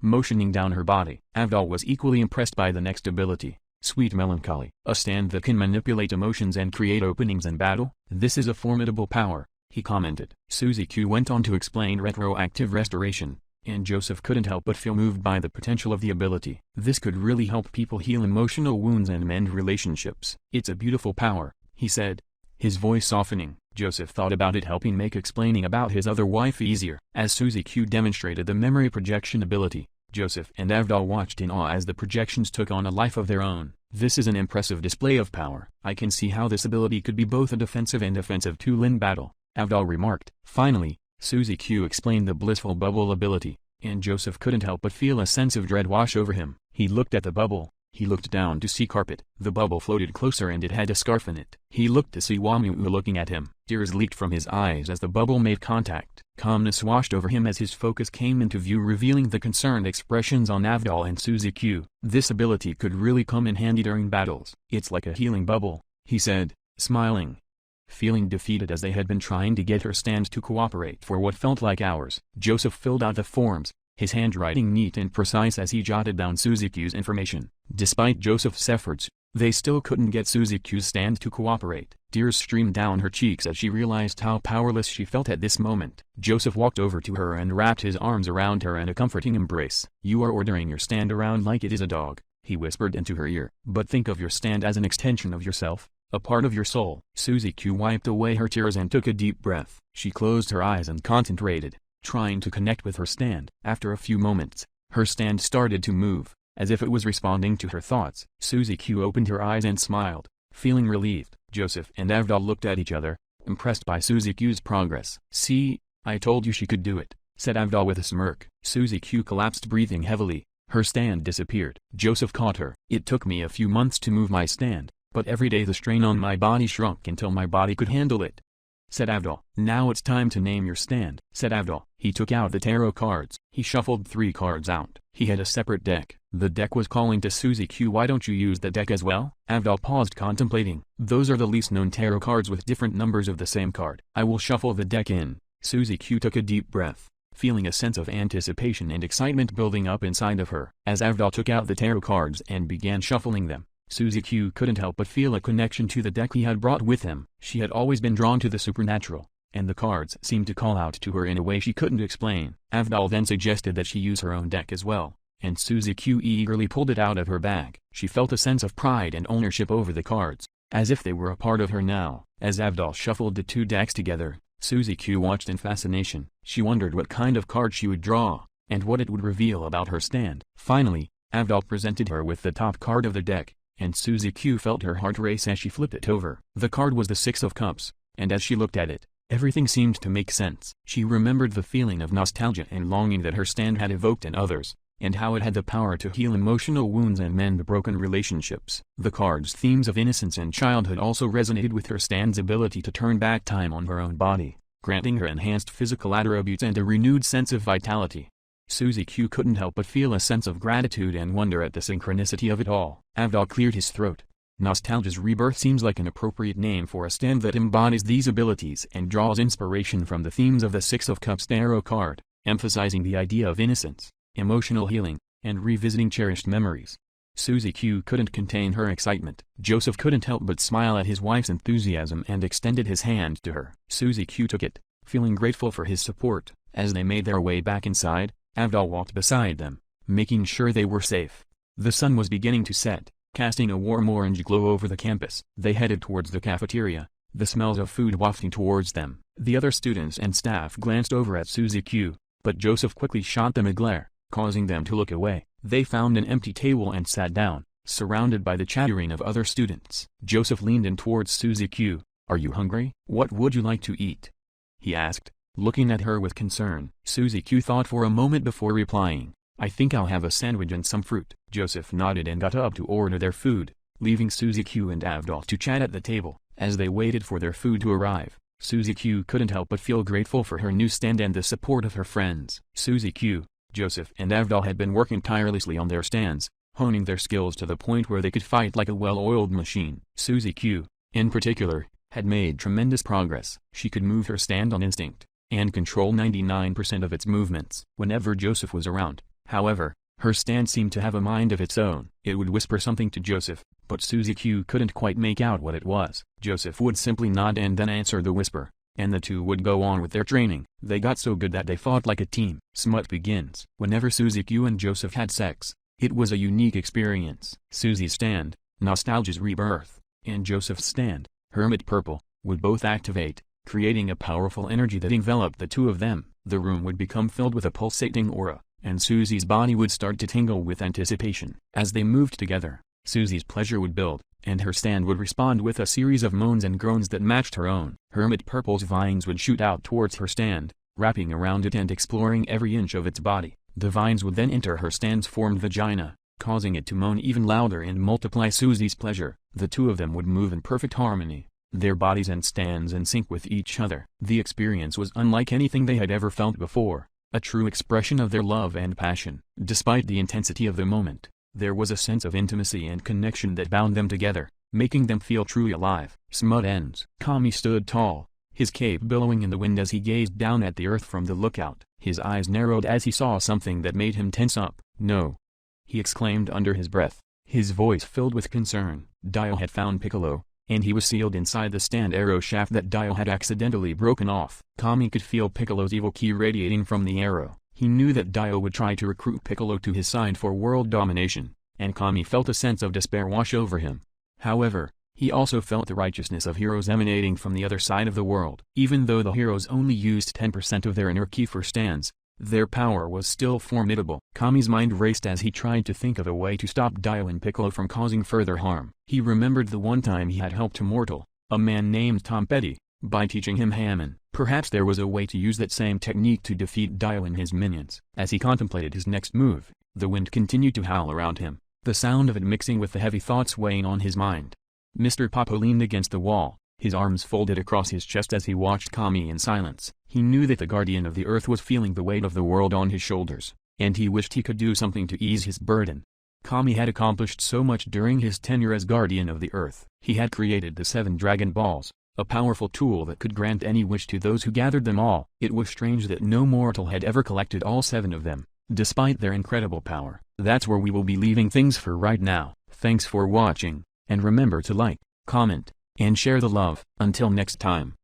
Motioning down her body, Avdol was equally impressed by the next ability, Sweet Melancholy. "A stand that can manipulate emotions and create openings in battle? This is a formidable power," he commented. Suzy Q went on to explain retroactive restoration, and Joseph couldn't help but feel moved by the potential of the ability. This could really help people heal emotional wounds and mend relationships. "It's a beautiful power," he said, his voice softening. Joseph thought about it helping make explaining about his other wife easier. As Suzy Q demonstrated the memory projection ability, Joseph and Avdol watched in awe as the projections took on a life of their own. "This is an impressive display of power. I can see how this ability could be both a defensive and offensive tool in battle," Avdol remarked. Finally, Suzy Q explained the blissful bubble ability, and Joseph couldn't help but feel a sense of dread wash over him. He looked at the bubble. He looked down to see carpet. The bubble floated closer and it had a scarf in it. He looked to see Wamu looking at him. Tears leaked from his eyes as the bubble made contact. Calmness washed over him as his focus came into view, revealing the concerned expressions on Avdol and Suzy Q. "This ability could really come in handy during battles. It's like a healing bubble," he said, smiling. Feeling defeated as they had been trying to get her stand to cooperate for what felt like hours, Joseph filled out the forms, his handwriting neat and precise as he jotted down Suzy Q's information. Despite Joseph's efforts, they still couldn't get Suzy Q's stand to cooperate. Tears streamed down her cheeks as she realized how powerless she felt at this moment. Joseph walked over to her and wrapped his arms around her in a comforting embrace. "You are ordering your stand around like it is a dog," he whispered into her ear. "But think of your stand as an extension of yourself, a part of your soul." Suzy Q wiped away her tears and took a deep breath. She closed her eyes and concentrated, trying to connect with her stand. After a few moments, her stand started to move, as if it was responding to her thoughts. Suzy Q opened her eyes and smiled, feeling relieved. Joseph and Avdol looked at each other, impressed by Suzuki's progress. "See, I told you she could do it," said Avdol with a smirk. Suzuki collapsed, breathing heavily. Her stand disappeared. Joseph caught her. "It took me a few months to move my stand, but every day the strain on my body shrunk until my body could handle it," said Avdol. "Now it's time to name your stand," said Avdol. He took out the tarot cards. He shuffled 3 cards out. He had a separate deck. The deck was calling to Suzuki. "Why don't you use the deck as well?" Avdol paused, contemplating. "Those are the least known tarot cards with different numbers of the same card. I will shuffle the deck in." Suzuki took a deep breath, feeling a sense of anticipation and excitement building up inside of her. As Avdol took out the tarot cards and began shuffling them, Suzuki couldn't help but feel a connection to the deck he had brought with him. She had always been drawn to the supernatural, and the cards seemed to call out to her in a way she couldn't explain. Avdol then suggested that she use her own deck as well, and Suzuki eagerly pulled it out of her bag. She felt a sense of pride and ownership over the cards, as if they were a part of her now. As Avdol shuffled the 2 decks together, Suzuki watched in fascination. She wondered what kind of card she would draw, and what it would reveal about her stand. Finally, Avdol presented her with the top card of the deck, and Suzuki felt her heart race as she flipped it over. The card was the 6 of Cups, and as she looked at it, everything seemed to make sense. She remembered the feeling of nostalgia and longing that her stand had evoked in others, and how it had the power to heal emotional wounds and mend broken relationships. The card's themes of innocence and childhood also resonated with her stand's ability to turn back time on her own body, granting her enhanced physical attributes and a renewed sense of vitality. Suzuki couldn't help but feel a sense of gratitude and wonder at the synchronicity of it all. Avdol cleared his throat. Nostalgia's Rebirth seems like an appropriate name for a stand that embodies these abilities and draws inspiration from the themes of the 6 of Cups tarot card, emphasizing the idea of innocence, emotional healing, and revisiting cherished memories. Suzuki couldn't contain her excitement. Joseph couldn't help but smile at his wife's enthusiasm and extended his hand to her. Suzuki took it, feeling grateful for his support. As they made their way back inside, Avdol walked beside them, making sure they were safe. The sun was beginning to set, casting a warm orange glow over the campus. They headed towards the cafeteria, the smells of food wafting towards them. The other students and staff glanced over at Suzuki, but Joseph quickly shot them a glare, causing them to look away. They found an empty table and sat down, surrounded by the chattering of other students. Joseph leaned in towards Suzuki. "Are you hungry? What would you like to eat?" he asked, looking at her with concern. Suzuki thought for a moment before replying, "I think I'll have a sandwich and some fruit." Joseph nodded and got up to order their food, leaving Suzuki and Avdol to chat at the table. As they waited for their food to arrive, Suzuki couldn't help but feel grateful for her new stand and the support of her friends. Suzuki, Joseph and Avdol had been working tirelessly on their stands, honing their skills to the point where they could fight like a well-oiled machine. Suzuki, in particular, had made tremendous progress. She could move her stand on instinct, and control 99% of its movements. Whenever Joseph was around, however, her stand seemed to have a mind of its own. It would whisper something to Joseph, but Suzuki couldn't quite make out what it was. Joseph would simply nod and then answer the whisper, and the two would go on with their training. They got so good that they fought like a team. Smut begins. Whenever Suzuki and Joseph had sex, it was a unique experience. Susie's stand, Nostalgia's Rebirth, and Joseph's stand, Hermit Purple, would both activate, creating a powerful energy that enveloped the two of them. The room would become filled with a pulsating aura, and Susie's body would start to tingle with anticipation. As they moved together, Susie's pleasure would build, and her stand would respond with a series of moans and groans that matched her own. Hermit Purple's vines would shoot out towards her stand, wrapping around it and exploring every inch of its body. The vines would then enter her stand's formed vagina, causing it to moan even louder and multiply Susie's pleasure. The two of them would move in perfect harmony, their bodies and stands in sync with each other. The experience was unlike anything they had ever felt before, a true expression of their love and passion. Despite the intensity of the moment, there was a sense of intimacy and connection that bound them together, making them feel truly alive. Smut ends. Kami stood tall, his cape billowing in the wind as he gazed down at the earth from the lookout. His eyes narrowed as he saw something that made him tense up. "No!" he exclaimed under his breath, his voice filled with concern. Dio had found Piccolo, and he was sealed inside the stand arrow shaft that Dio had accidentally broken off. Kami could feel Piccolo's evil ki radiating from the arrow. He knew that Dio would try to recruit Piccolo to his side for world domination, and Kami felt a sense of despair wash over him. However, he also felt the righteousness of heroes emanating from the other side of the world. Even though the heroes only used 10% of their inner ki for stands, their power was still formidable. Kami's mind raced as he tried to think of a way to stop Dio and Piccolo from causing further harm. He remembered the one time he had helped a mortal, a man named Tom Petty, by teaching him Hammon. Perhaps there was a way to use that same technique to defeat Dial and his minions. As he contemplated his next move, the wind continued to howl around him, the sound of it mixing with the heavy thoughts weighing on his mind. Mr. Popo leaned against the wall, his arms folded across his chest as he watched Kami in silence. He knew that the guardian of the earth was feeling the weight of the world on his shoulders, and he wished he could do something to ease his burden. Kami had accomplished so much during his tenure as guardian of the earth. He had created the 7 Dragon Balls, a powerful tool that could grant any wish to those who gathered them all. It was strange that no mortal had ever collected all 7 of them, despite their incredible power. That's where we will be leaving things for right now. Thanks for watching, and remember to like, comment, and share the love. Until next time.